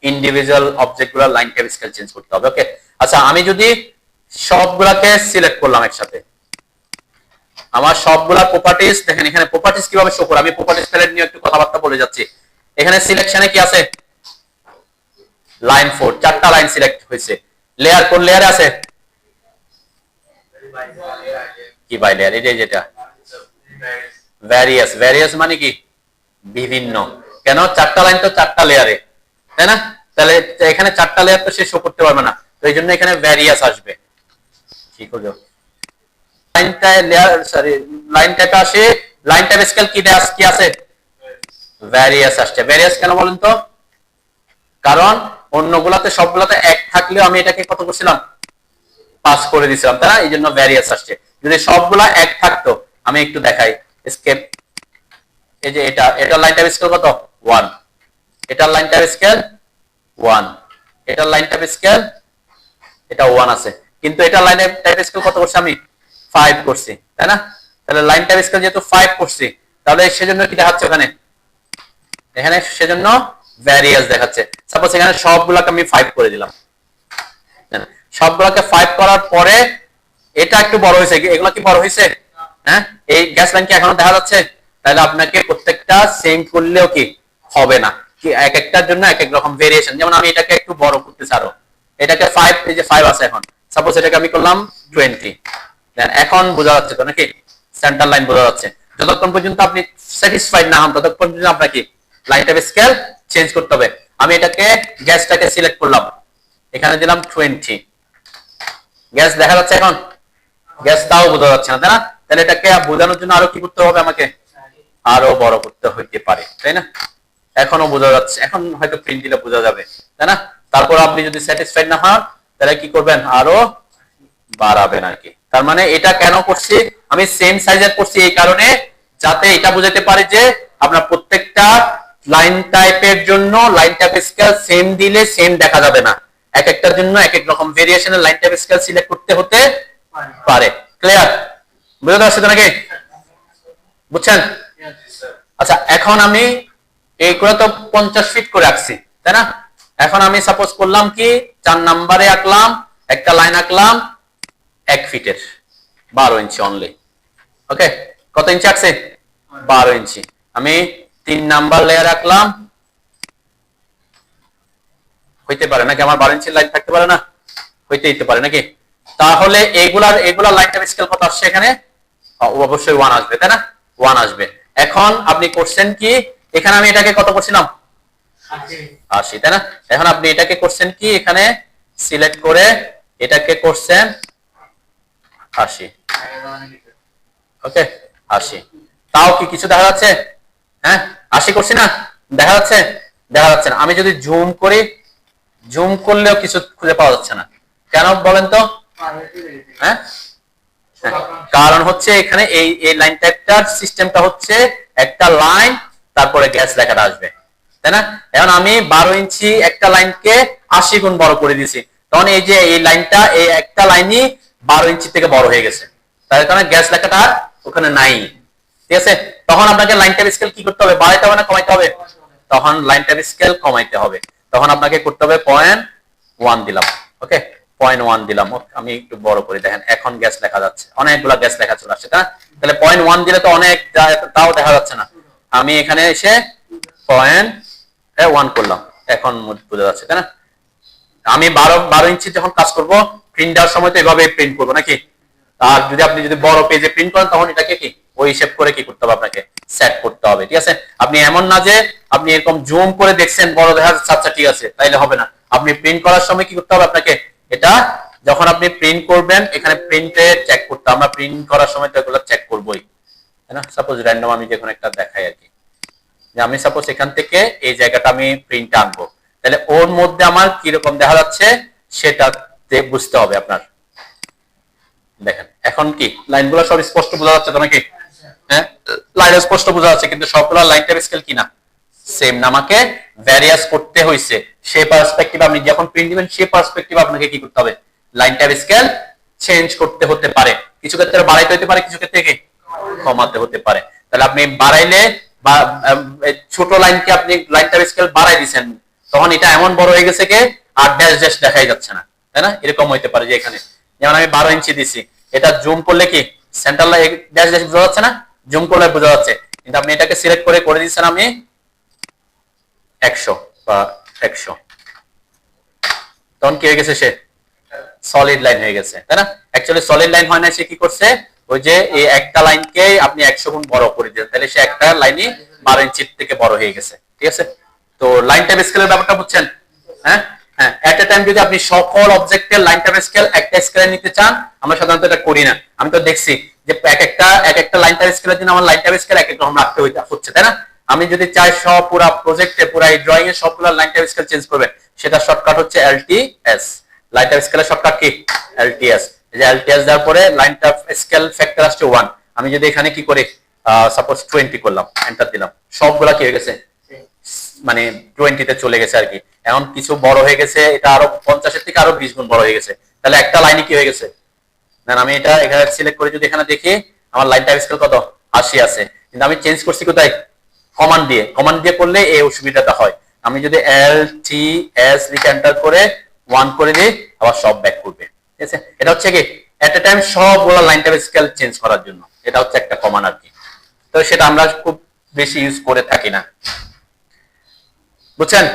ইন্ডিভিজুয়াল অবজেক্ট গুলো লাইন টাইপ স্কেল চেঞ্জ করতে হবে। ওকে, আচ্ছা আমি যদি সবগুলাকে সিলেক্ট করলাম একসাথে, আমার সবগুলা প্রপার্টিস দেখেন, এখানে প্রপার্টিস কিভাবে শো করে, আমি প্রপার্টিস প্যালেট নিয়ে একটু কথাবার্তা বলে যাচ্ছি। এখানে সিলেকশনে কি আছে, লাইন 4, 4টা লাইন সিলেক্ট হয়েছে। লেয়ার কোন লেয়ারে আছে, কি বাই লেয়ার, এই যেটা ভ্যারিয়াস, ভ্যারিয়াস মানে কি বিভিন্ন, কেন 4টা লাইন তো 4টা লেয়ারে, তাই না? তাহলে এখানে 4টা লেয়ার তো সে শো করতে পারবে না, তো এই জন্য এখানে ভ্যারিয়াস আসবে। কি করবে, লাইনটা লেয়ার, সরি লাইন টাইপ আসে, লাইন টাইপ স্কেল কি আছে, ভ্যারিয়াস আসছে। ভ্যারিয়াস কেন বলেন তো, কারণ অন্যগুলাতে সবগুলাতে 1 থাকলেও আমি এটাকে কত করছিলাম, 5 করে দিয়েছিলাম, তাই না? এই জন্য ভ্যারিয়াস আসছে। যদি সবগুলা 1 থাকতো, আমি একটু দেখাই, এসকেপ, এই যে এটা লাইন টাইপ স্কেল কত, 1, এটার লাইন টাইপ স্কেল 1, এটার লাইন টাইপ স্কেল এটা 1 আছে, কিন্তু এটার লাইন টাইপ স্কেল কত করছি আমি, 5 করছি, তাই না? তাহলে লাইন টাইপ স্কেল যেহেতু 5 করছি, তাহলে সেজন্য কি দেখাচ্ছে এখানে সেজন্য ভ্যারিয়াস দেখাচ্ছে। সাপোজ এখানে সবগুলোকে আমি 5 করে দিলাম, সবগুলোকে 5 করার পরে এটা একটু বড় হয়েছে, এগুলো কি বড় হয়েছে? হ্যাঁ, এই গ্যাস লাইন কি এখনো দেখা যাচ্ছে? তাহলে আপনাকে প্রত্যেকটা সেম করলেও কি হবে না, কি এক একটার জন্য এক এক রকম ভেরিয়েশন। যেমন আমি এটাকে একটু বড় করতে চারো, এটাকে 5, এই যে 5 আছে এখন, সাপোজ এটাকে আমি করলাম 20, এখন বোঝা যাচ্ছে তো নাকি, সেন্টার লাইন বোঝা যাচ্ছে। যতক্ষণ পর্যন্ত আপনি স্যাটিসফাইড না হন ততক্ষণ পর্যন্ত আপনাকে লাইন টাইপ স্কেল চেঞ্জ করতে হবে। আমি এটাকে গ্যাসটাকে সিলেক্ট করলাম, এখানে দিলাম 20, গ্যাস দেখা যাচ্ছে এখন, গ্যাস তাও বোঝা যাচ্ছে না, তাই না? তাহলে এটাকে বোঝানোর জন্য আরো কি করতে হবে, আমাকে আরো বড় করতে হইতে পারে, তাই না? এখনো বোঝা যাচ্ছে, এখন হয়তো প্রিন্ট দিলে বোঝা যাবে, তাই না? তারপর আপনি যদি স্যাটিসফাইড না হন তাহলে কি করবেন, আরো বাড়াবেন আর কি। তার মানে এটা কেন করছি, আমি সেম সাইজের করছি এই কারণে যাতে এটা বুঝাতে পারে যে আপনার প্রত্যেকটা লাইন টাইপের জন্য লাইন টাইপ স্কেল সেম দিলে সেম দেখা যাবে না, এক একটার জন্য এক এক রকম ভেরিয়েশনের লাইন টাইপ স্কেল সিলেক্ট করতে হতে পারে। ক্লিয়ার? বুঝতে পারছেন নাকি? বুঝছেন? আচ্ছা, এখন আমি এইগুলো তো 50 ফিট করে রাখছি, তাই না? এখন আমি সাপোজ করলাম কি 4 নম্বরে আঁকলাম একটা লাইন, আঁকলাম 1 ফিটের 12 ইঞ্চি অনলি। ওকে, কত ইঞ্চি আঁকছে? 12 ইঞ্চি। আমি 3 নাম্বার লেয়ার আঁকলাম, হইতে পারে নাকি আমার 12 ইঞ্চির লাইন থাকতে পারে না? হইতে পারে নাকি? তাহলে এগুলার লাইন টাইপ স্কেল কত আসছে এখানে? অবশ্যই 1 আসবে, তাই না? 1 আসবে। এখন আপনি করছেন কি, এখানে আমি এটাকে কত করছিলাম? 80, তাই না? এখন আপনি এটাকে করছেন কি, এখানে সিলেক্ট করে এটাকে করছেন 80। ওকে, 80। তাও কি কিছু দেখা যাচ্ছে? হ্যাঁ, 80 করছি না, দেখা যাচ্ছে? দেখা যাচ্ছে না। আমি যদি জুম করি, জুম করলেও কিছু খুঁজে পাওয়া যাচ্ছে না। কেন বলেন তো? হ্যাঁ, কারণ হচ্ছে এখানে এই লাইন টাইপটার সিস্টেমটা হচ্ছে একটা লাইন তারপরে গ্যাস লেখাটা আসবে, তাই না? এখন আমি 12 ইঞ্চি একটা লাইনকে 80 গুণ বড় করে দিয়েছি, তখন এই যে এই লাইনটা, এই একটা লাইনই 12 ইঞ্চি থেকে বড় হয়ে গেছে, তার কারণে গ্যাস লেখাটা ওখানে নাই। ঠিক আছে, তখন আপনাকে লাইন টাইপ স্কেল কি করতে হবে, বাড়াইতে হবে না কমাইতে হবে? তখন লাইন টাইপ স্কেল কমাইতে হবে। তখন আপনাকে করতে হবে 0.1 দিলাম। ওকে, 0.1 দিলাম। আমি একটু বড় করে দেখেন, এখন গ্যাস লেখা যাচ্ছে, অনেকগুলা গ্যাস লেখা চলে আসছে, তাহলে 0.1 দিলে তো অনেক, তাও দেখা যাচ্ছে না। আমি এখানে এসে 0.1 করলাম, এখন বোঝা যাচ্ছে, তাই না? আমি 12 ইঞ্চি যখন কাজ করব, প্রিন্ট দেওয়ার সময় তো এভাবে প্রিন্ট করবো নাকি? আর আপনি যদি বড় পেজে প্রিন্ট করেন তখন এটাকে কি ওই হিসেব করে কি করতে হবে, আপনাকে সেট করতে হবে। ঠিক আছে, আপনি এমন না যে আপনি এরকম জুম করে দেখছেন বড় দেখা যাচ্ছে, আচ্ছা ঠিক আছে, তাইলে হবে না। আপনি প্রিন্ট করার সময় কি করতে হবে আপনাকে, এটা যখন আপনি প্রিন্ট করবেন এখানে প্রিন্টে চেক করতে, আমরা প্রিন্ট করার সময় তো এগুলো চেক করবোই, তাই না? সাপোজ র্যান্ডম আমি যখন একটা দেখাই আর কি, যে আমি সাপোজ এখান থেকে এই জায়গাটা আমি প্রিন্ট আনবো, তাহলে ওর মধ্যে আমার কি রকম দেখা যাচ্ছে সেটা বুঝতে হবে আপনার। দেখেন এখন কি লাইনগুলো সব স্পষ্ট বোঝা যাচ্ছে তো নাকি? হ্যাঁ, লাইন স্পষ্ট বোঝা যাচ্ছে, কিন্তু সবগুলো লাইন টাইপ স্কেল কি না সেম না, আমাকে ভ্যারিয়াস করতে হইছে। সেই পার্সপেক্টিভ আপনি যখন প্রিন্ট দিবেন সেই পার্সপেক্টিভ আপনাকে কি করতে হবে, লাইন টাইপ স্কেল চেঞ্জ করতে হতে পারে। কিছু ক্ষেত্রে বাড়াইতে হতে পারে, কিছু ক্ষেত্রে কি কমাতে হতে পারে। তাহলে আপনি বাড়াইলে বা ছোট লাইনকে আপনি লাইন টাইপ স্কেল বাড়াই দিবেন, তখন এটা এমন বড় হয়ে গেছে কে আর ড্যাশ ড্যাশ দেখাই যাচ্ছে না, তাই না? এরকম হইতে পারে যে এখানে যেমন আমি 12 ইঞ্চি দিছি, এটা জুম করলে কি সেন্টার লাইন ড্যাশ ড্যাশ বোঝা যাচ্ছে না, জুম করলে বোঝা যাচ্ছে। কিন্তু আপনি এটাকে সিলেক্ট করে দিচ্ছেন আমি 100 বা 100, তখন কি হয়ে গেছে, সে সলিড লাইন হয়ে গেছে, তাই না? অ্যাকচুয়ালি সলিড লাইন হয় না, সে কি করছে, ওই যে এই একটা লাইনকে আপনি 100 গুণ বড় করে দিয়েছেন, তাহলে সে একটা লাইনই 12 ইঞ্চির থেকে বড় হয়ে গেছে। ঠিক আছে, তো লাইন টাইপ স্কেলের ব্যাপারটা বুঝছেন? হ্যাঁ হ্যাঁ, এট এ টাইম যদি আপনি সকল অবজেক্টের লাইন টাইপ স্কেল একটা স্কেলে নিতে চান, আমরা সাধারণত এটা করি না। আমি তো দেখছি যে এক একটা লাইন টাইপ স্কেলের জন্য আমার লাইন টাইপ স্কেল এক এক রকম রাখতে হচ্ছে, তাই না? আমি যদি চাই সব পুরো প্রজেক্টে পুরো এই ড্রয়িং এর সবগুলো লাইন টাইপ স্কেল চেঞ্জ করবে, সেটা শর্টকাট হচ্ছে LTS। লাইন টাইপ স্কেলের শর্টকাট কি LTS। এই যে LTS দেওয়ার পরে লাইন টাইপ স্কেল ফ্যাক্টর আসছে 1। আমি যদি এখানে কি করি সাপোজ 20 করলাম, এন্টার দিলাম, সবগুলা কি হয়ে গেছে, মানে 20 তে চলে গেছে আর কি। এখন কিছু বড় হয়ে গেছে, এটা আরো 50 এর থেকে আরো 20 গুণ বড় হয়ে গেছে, তাহলে একটা লাইনে কি হয়ে গেছে, না আমি এটা এখানে সিলেক্ট করে যদি এখানে দেখি আমার লাইন টাইপ স্কেল কত 80 আছে, কিন্তু আমি চেঞ্জ করছি কোথায়, কমান্ড দিয়ে করলে এই অসুবিধাটা হয়। আমি যদি LTS লিখে এন্টার করে 1 করে দিই, আবার সব ব্যাক করবে। ঠিক আছে, এটা হচ্ছে কি এট এ টাইম সবগুলো লাইন টাইপ স্কেল চেঞ্জ করার জন্য, এটা হচ্ছে একটা কমান্ড আর কি। তো সেটা আমরা খুব বেশি ইউজ করে থাকি না, বুঝছেন?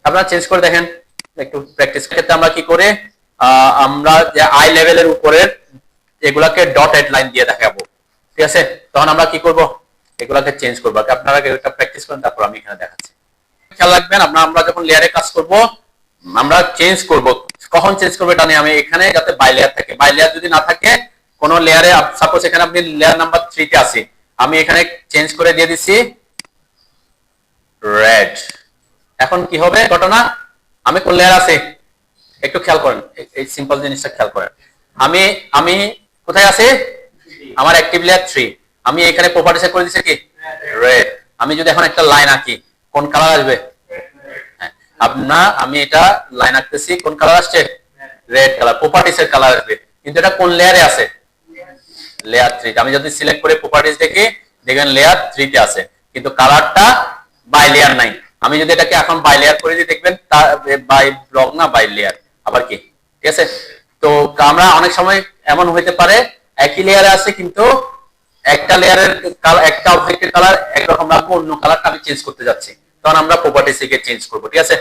আপনারা চেঞ্জ করে দেখেন একটু প্র্যাকটিস ক্ষেত্রে। আমরা কি করে, আমরা যে আই লেভেলের উপরের এগুলাকে ডটেড লাইন দিয়ে দেখাবো। ঠিক আছে, তখন আমরা কি করব, এগুলাকে চেঞ্জ করবো। আপনারা একটা প্র্যাকটিস করেন, তারপর আমি এখানে দেখাচ্ছি। খেয়াল রাখবেন, আমরা যখন লেয়ারে কাজ করব আমরা চেঞ্জ করব, কখন চেঞ্জ করবো এটা নিয়ে আমি এখানে যাতে বাই লেয়ার থাকে, বাই লেয়ার যদি না থাকে কোন লেয়ারে, সাপোজ এখানে আপনি লেয়ার নাম্বার 3 তে আছে, আমি এখানে চেঞ্জ করে দিয়ে দিছি রেড। এখন কি হবে ঘটনা, আমি কোন লেয়ার আছে একটু খেয়াল করেন, এই সিম্পল জিনিসটা খেয়াল করেন। আমি আমি কোথায় আছে? আমার অ্যাক্টিভ লেয়ার 3। আমি এখানে প্রপার্টিসে করে দিছি কি রেড। আমি যদি এখন একটা লাইন আঁকি কোন কালার আসবে? আমি এটা লাইন আঁকতেছি, কোন কালার আসছে? Red colour. প্রপার্টিসের কালার আসবে, কিন্তু এটা কোন লেয়ারে আছে? লেয়ার 3। আমি যদি সিলেক্ট করে প্রপার্টিস দেখি দেখবেন লেয়ার 3 তে আছে, কিন্তু কালারটা বাই লেয়ার নাই। আমি যদি এটাকে এখন বাই লেয়ার করে দিই দেখবেন বাই ব্লক না বাই লেয়ার আবার কি, ঠিক আছে? তো আমরা অনেক সময় এমন হইতে পারে একই লেয়ারে আছে কিন্তু একটা লেয়ারের একটা অবজেক্টের কালার একরকম রাখবো, অন্য কালারটা আমি চেঞ্জ করতে যাচ্ছি, তখন আমরা প্রপার্টিস থেকে চেঞ্জ করব, ঠিক আছে?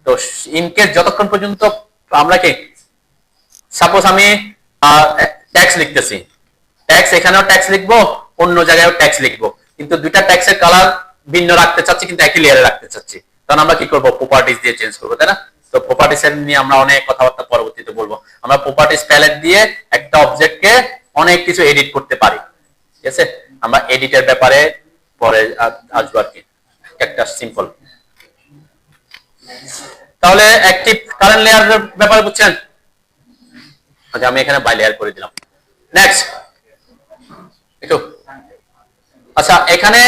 তো ইন কেস যতক্ষণ পর্যন্ত আমরা কি, সাপোজ আমি ট্যাক্স লিখতেছি, ট্যাক্স এখানেও ট্যাক্স লিখবো, অন্য জায়গায়ও ট্যাক্স লিখবো, কিন্তু দুইটা ট্যাক্সের কালার ভিন্ন রাখতে চাচ্ছি কিন্তু একই লেয়ারে রাখতে চাচ্ছি, তখন আমরা কি করব? প্রপার্টিস দিয়ে চেঞ্জ করবো, তাই না? তো প্রপার্টিস এর নিয়ে আমরা অনেক কথাবার্তা পরবর্তীতে বলবো। আমরা প্রপার্টিস প্যালেট দিয়ে একটা অবজেক্টকে অনেক কিছু এডিট করতে পারি, ঠিক আছে? আমরা এডিটের ব্যাপারে পরে আসবো আর কি, একটা সিম্পল। তাহলে অ্যাক্টিভ কারেন্ট লেয়ার ব্যাপারে বুঝছেন? আচ্ছা, আমি এখানে বাই লেয়ার করে দিলাম। নেক্সট একটু, আচ্ছা এখানে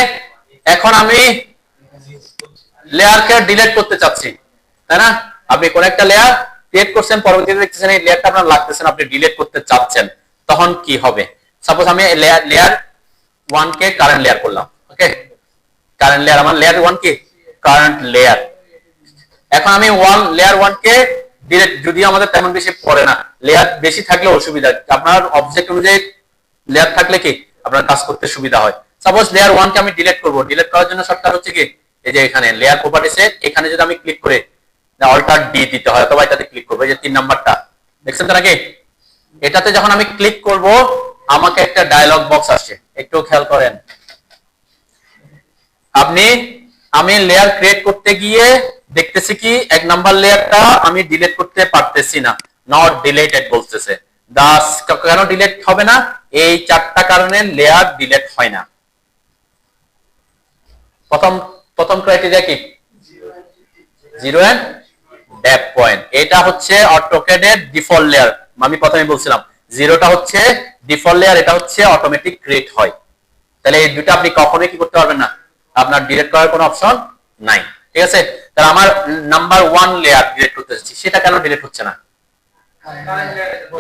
এখন আমি লেয়ারকে ডিলিট করতে চাচ্ছি, তাই না? আপনি কোন একটা লেয়ার ক্রিয়েট করছেন, পরবর্তীতে দেখতেছেন এই লেয়ারটা আপনার লাগতেছেন, আপনি ডিলিট করতে চাচ্ছেন, তখন কি হবে? সাপোজ আমি লেয়ার 1 কে কারেন্ট লেয়ার করলাম, ওকে? কারেন্ট লেয়ার আমার লেয়ার 1 কি কারেন্ট লেয়ার। এখন আমি লেয়ার 1 কে ডিলিট, যদিও আমাদের তেমন বেশি পড়ে না, লেয়ার বেশি থাকলে অসুবিধা, আপনার অবজেক্ট অনুযায়ী লেয়ার থাকলে কি আপনার কাজ করতে সুবিধা হয়। সাপোজ লেয়ার 1 কে আমি ডিলিট করব, ডিলিট করার জন্য শর্টকাট হচ্ছে কি, এই যে এখানে লেয়ার প্রপার্টিসে এখানে যদি আমি ক্লিক করে অল্টার ডি দিতে হয়, অথবা এটাতে ক্লিক করব, এই যে 3 নাম্বারটা দেখছেন তো নাকি? এটাতে যখন আমি ক্লিক করব আমাকে একটা ডায়লগ বক্স আসছে, একটু খেয়াল করেন। আমি লেয়ার ক্রিয়েট করতে গিয়ে দেখতেছি কি 1 নাম্বার লেয়ারটা আমি ডিলিট করতে পারতেছি না, নট ডিলিটেড বলতেছে। কেন ডিলিট হবে না? এই 4টা কারণে লেয়ার ডিলিট হয় না। প্রথম ক্রাইটেরিয়া কি? জিরো এন্ড ড্যাপ পয়েন্ট। এটা হচ্ছে অটোক্যাডের ডিফল্ট লেয়ার। আমি প্রথমে বলছিলাম জিরোটা হচ্ছে ডিফল্ট লেয়ার, এটা হচ্ছে অটোমেটিক ক্রিয়েট হয়। তাহলে এই দুটো আপনি কখনোই কি করতে পারবেন না, আপনার ডিলিট করার কোনো অপশন নাই, ঠিক আছে? তাহলে আমার নাম্বার 1 লেয়ার ডিলিট করতে যাচ্ছি, সেটা কেন ডিলিট হচ্ছে না?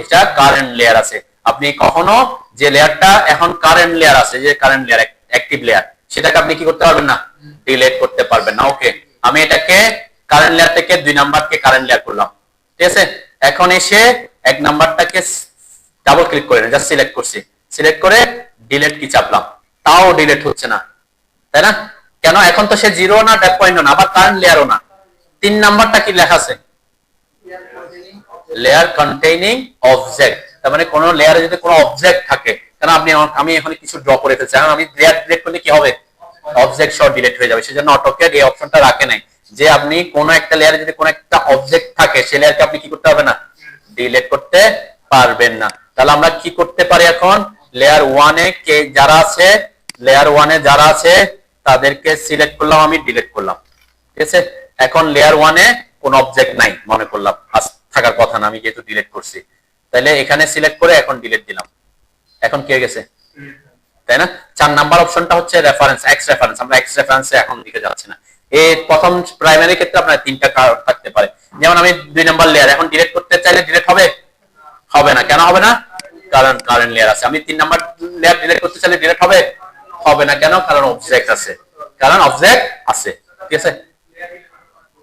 এটা কারেন্ট লেয়ার আছে। আপনি কখনো যে লেয়ারটা এখন কারেন্ট লেয়ার আছে, যে কারেন্ট লেয়ার অ্যাক্টিভ লেয়ার, সেটাকে আপনি কি করতে পারবেন না, ডিলিট করতে পারবেন না। ওকে, আমি এটাকে কারেন্ট লেয়ার থেকে 2 নাম্বারকে কারেন্ট লেয়ার করলাম, ঠিক আছে? এখন এসে 1 নাম্বারটাকে ডাবল ক্লিক করে জাস্ট সিলেক্ট করছি, সিলেক্ট করে ডিলিট কি চাপলাম, তাও ডিলিট হচ্ছে না, তাই না? কেন? এখন তো সে জিরো না, ড্যাপ পয়েন্ট না, আবার কারেন্ট লেয়ারও না। 3 নাম্বারটা কি লেখা আছে? Layer containing object. তার মানে কোন লেয়ারে যদি কোনো অবজেক্ট থাকে, কারণ আমি এখানে কিছু ড্র করে ফেলছি, কারণ আমি লেয়ার ডিলিট করলে কি হবে? অবজেক্ট সহ ডিলিট হয়ে যাবে। সেজন্য অটোক্যাড এই অপশনটা রাখে নাই যে আপনি কোন একটা লেয়ারে যদি কোনো একটা অবজেক্ট থাকে, সেই লেয়ারকে আপনি কি করতে পারবেন না, ডিলিট করতে পারবেন না। তাহলে আমরা কি করতে পারি এখন? লেয়ার 1 এ কে যারা আছে, লেয়ার 1 এ যারা আছে তাদেরকে সিলেক্ট করলাম, আমি ডিলিট করলাম, ঠিক আছে? এখন লেয়ার 1 এ কোন অবজেক্ট নাই মনে করলাম, থাকার কথা না, আমি যেহেতু ডিলিট করছি, তাহলে এখানে সিলেক্ট করে এখন ডিলিট দিলাম, এখন কি হয়ে গেছে, তাই না? 4 নাম্বার অপশনটা হচ্ছে রেফারেন্স, এক্স রেফারেন্স। আমরা এক্স রেফারেন্সে এখন দিকে যাচ্ছি না। এই প্রথম প্রাইমারি ক্ষেত্রে আপনার 3টা কারণ থাকতে পারে। যেমন আমি 2 নাম্বার লেয়ার এখন ডিলিট করতে চাইলে ডিলিট হবে? হবে না। কেন হবে না? কারণ কারেন্ট লেয়ার আছে। আমি 3 নাম্বার লেয়ার ডিলিট করতে চাইলে ডিলিট হবে? হবে না। কেন? কারণ অবজেক্ট আছে, কারণ অবজেক্ট আছে, ঠিক আছে?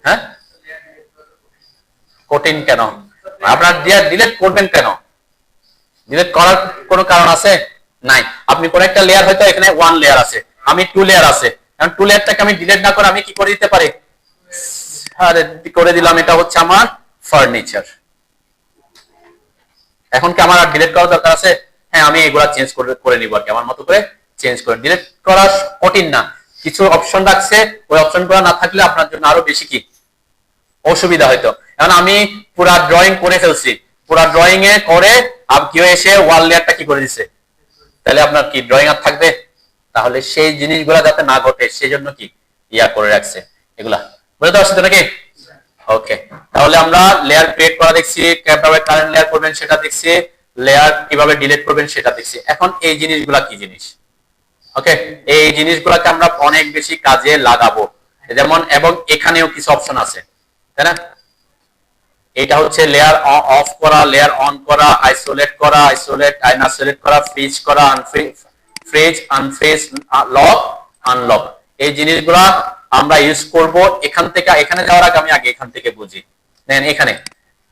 হ্যাঁ, কঠিন কেন? আপনার ডিলিট করবেন কেন? ডিলিট করার কোনো কারণ আছে? নাই। আপনি কোন একটা লেয়ার, হয়তো এখানে 1 লেয়ার আছে, আমি 2 লেয়ার আছে, কারণ 2 লেয়ারটাকে আমি ডিলিট না করে আমি কি করে দিতে পারি, আরে করে দিলাম, এটা হচ্ছে আমার ফার্নিচার। এখন কি আমার আর ডিলিট করার দরকার আছে? হ্যাঁ, আমি এগুলা চেঞ্জ করে নিব আর কি, আমার মতো করে চেঞ্জ করে। ডিলিট করা কঠিন না, কিছু অপশন রাখছে, ওই অপশনগুলো না থাকলে আপনার জন্য আরো বেশি কি অসুবিধা হয়তো। এখন আমি পুরা ড্রয়িং করে ফেলছি, পুরা ড্রয়িং এ করে কেউ এসে ওয়াল লেয়ারটা কি করে দিছে, তাহলে আপনার কি ড্রয়িং আর থাকবে? তাহলে সেই জিনিসগুলা যাতে না ঘটে সেজন্য কি ইয়া করে রাখছে এগুলা, বুঝতে পারছেন তো নাকি? ওকে, তাহলে আমরা লেয়ার ক্রিয়েট করা দেখছি, কিভাবে কারেন্ট লেয়ার করবেন সেটা দেখছি, লেয়ার কিভাবে ডিলিট করবেন সেটা দেখছি। এখন এই জিনিসগুলা কি জিনিস? ওকে, এই জিনিসগুলোকে আমরা অনেক বেশি কাজে লাগাবো। যেমন এবং এখানেও কিছু অপশন আছে, তাই না? এটা হচ্ছে লেয়ার অফ করা, লেয়ার অন করা, আইসোলেট করা, আইসোলেট আনআইসোলেট করা, ফ্রিজ করা, ফ্রিজ আনফ্রিজ, লক আনলক। এই জিনিসগুলা আমরা ইউজ করব এখান থেকে। এখানে যাওয়ার আগে আমি আগে এখান থেকে বুঝি। দেন এখানে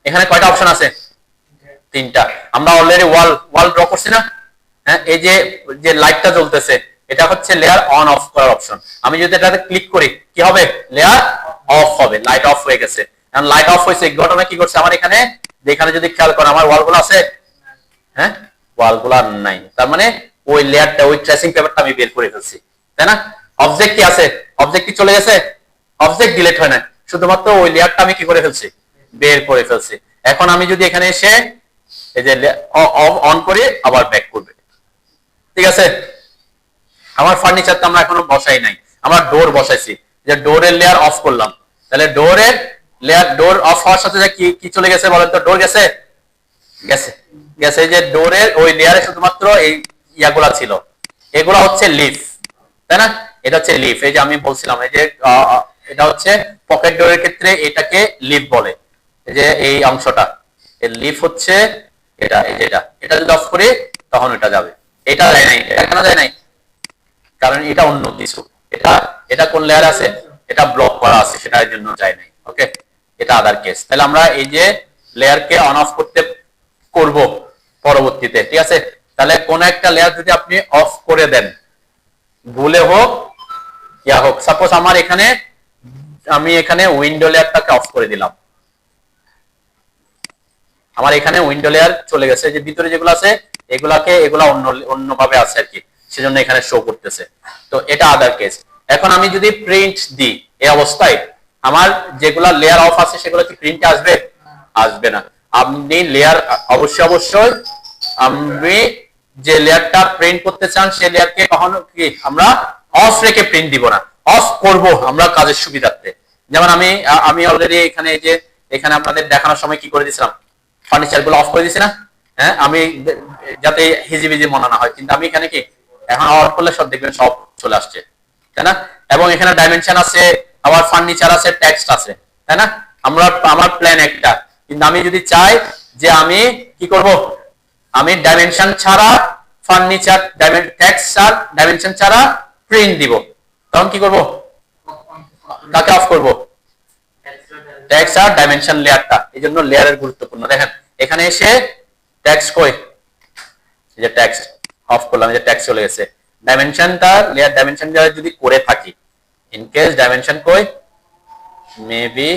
এখানে কয়টা অপশন আছে? তিনটা। আমরা অলরেডি ওয়াল ড্র করছি না? হ্যাঁ, এই যে যে লাইটটা জ্বলতেছে এটা হচ্ছে লেয়ার অন অফ করার অপশন। আমি যদি এটাতে ক্লিক করি কি হবে? লেয়ার অফ হবে, লাইট অফ হয়ে গেছে। এখন লাইট অফ হয়েছে, ঘটনা কি করছে আমার এখানে? এখানে যদি খেয়াল করেন আমার ওয়ালগুলো আছে, হ্যাঁ ওয়ালগুলো নাই, তার মানে ওই লেয়ারটা, ওই ট্রেসিং পেপারটা আমি বের করে ফেলছি, তাই না? অবজেক্ট কি আছে? অবজেক্ট কি চলে গেছে? অবজেক্ট ডিলিট হয় না, শুধুমাত্র ওই লেয়ারটা আমি কি করে ফেলছি? বের করে ফেলছি। এখন আমি যদি এখানে এসে এই যে অন করে আবার ব্যাক করবে, ঠিক আছে? আমার ফার্নিচারটা আমরা এখনো বসাই নাই, আমরা ডোর বসাইছি, যে ডোরের লেয়ার অফ করলাম, তাহলে ডোরের লেয়ার, ডোর অফ হওয়ার সাথে কি কি চলে গেছে বলেন তো? ডোর গেছে, গেছে, গেছে। এই যে ডোরের ওই লেয়ারে শুধুমাত্র এই ইয়াগুলা ছিল, এগুলা হচ্ছে লিফ, তাই না? এটা হচ্ছে লিফ। এই যে আমি বলছিলাম এই যে এটা হচ্ছে পকেট ডোরের ক্ষেত্রে এটাকে লিফ বলে। এই যে এই অংশটা এই লিফ হচ্ছে এটা, এই যে এটা যদি অফ করি তখন এটা যাবে। এটা যায় নাই, এটা কেন যায় নাই? কারণ এটা অন্য কিছু। এটা এটা কোন লেয়ার আছে? এটা ব্লক করা আছে, সেটার জন্য যায় নাই। ওকে, এটা আদার কেস। তাহলে আমরা এই যে লেয়ারকে অন অফ করতে করব পরবর্তীতে, ঠিক আছে? তাহলে কোন একটা লেয়ার যদি আপনি অফ করে দেন, ভুলে হোক ইয়া হোক, সাপোজ আমার এখানে আমি এখানে উইন্ডো লেয়ারটাকে অফ করে দিলাম, আমার এখানে উইন্ডো লেয়ার চলে গেছে, যে ভিতরে যেগুলো আছে এগুলা অন্যভাবে আছে আর কি, সেজন্য এখানে শো করতেছে। তো এটা আদার কেস। এখন আমি যদি প্রিন্ট দিই এই অবস্থায়, আমার যেগুলা লেয়ার অফ আছে সেগুলো কি প্রিন্টে আসবে? আসবে না। আপনি লেয়ার অবশ্যই আমি যে লেয়ারটা প্রিন্ট করতে চান সেই লেয়ারকে কখনো কি আমরা অফ রেখে প্রিন্ট দিব না, অফ করব আমরা কাজের সুবিধার্থে। যেমন আমি আমি অলরেডি এখানে এই যে এখানে আপনাদের দেখানোর সময় কি করে দিয়েছিলাম? ফার্নিচার গুলো অফ করে দিছি না? হ্যাঁ, আমি যাতে হিজিবিজি মনে না হয়, কিন্তু আমি এখানে কি এখন অফ করলে সব দেখবেন সব চলে আসছে, তাই না? এবং এখানে ডাইমেনশন আছে, আবার ফার্নিচার আছে, টেক্সট আছে, তাই না? আমার প্ল্যান একটা, কিন্তু আমি যদি চাই যে আমি কি করব, আমি ডাইমেনশন ছাড়া ফার্নিচার টেক্সট আর ডাইমেনশন ছাড়া প্রিন্ট দিব, তখন কি করব? কাকে অফ করব? টেক্সট আর ডাইমেনশন লেয়ারটা। এই জন্য লেয়ারের গুরুত্বপূর্ণ। দেখেন এখানে এসে টেক্সট কই, এই যে টেক্সট অফ করলাম, এই যে টেক্সট চলে গেছে। ডাইমেনশনটা লেয়ার ডাইমেনশন যদি করে থাকি, ইন কেস ডাইমেনশন কই, মেবি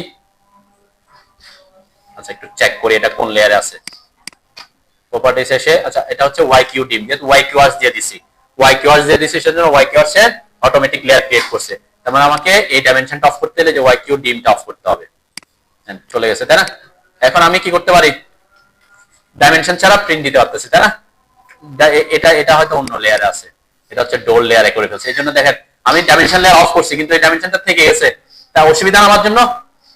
আচ্ছা একটু চেক করি এটা কোন লেয়ারে আছে। প্রপার্টিজ এসে, আচ্ছা এটা হচ্ছে ওয়াই কিউ ডিম, যেহেতু ওয়াই কিউআরস দিয়ে দিছি, ওয়াই কিউআরস দিয়ে দিছি সেজন্য ওয়াই কিউআরস এর অটোমেটিক লেয়ার ক্রিয়েট করছে। তার মানে আমাকে এই ডাইমেনশনটা অফ করতে হলে যে ওয়াই কিউ ডিমটা অফ করতে হবে। চলে গেছে, তাই না? এখন আমি কি করতে পারি? ডাইমেনশন ছাড়া প্রিন্ট দিতে পারতেছি, তাই না? এটা এটা হয়তো অন্য লেয়ারে আছে, এটা হচ্ছে ডোর লেয়ারে করে ফেলছে। এই জন্য দেখেন আমি ডাইমেনশন লেয়ার অফ করছি, কিন্তু এই ডাইমেনশনটা থেকে গেছে। তা অসুবিধা আমার জন্য,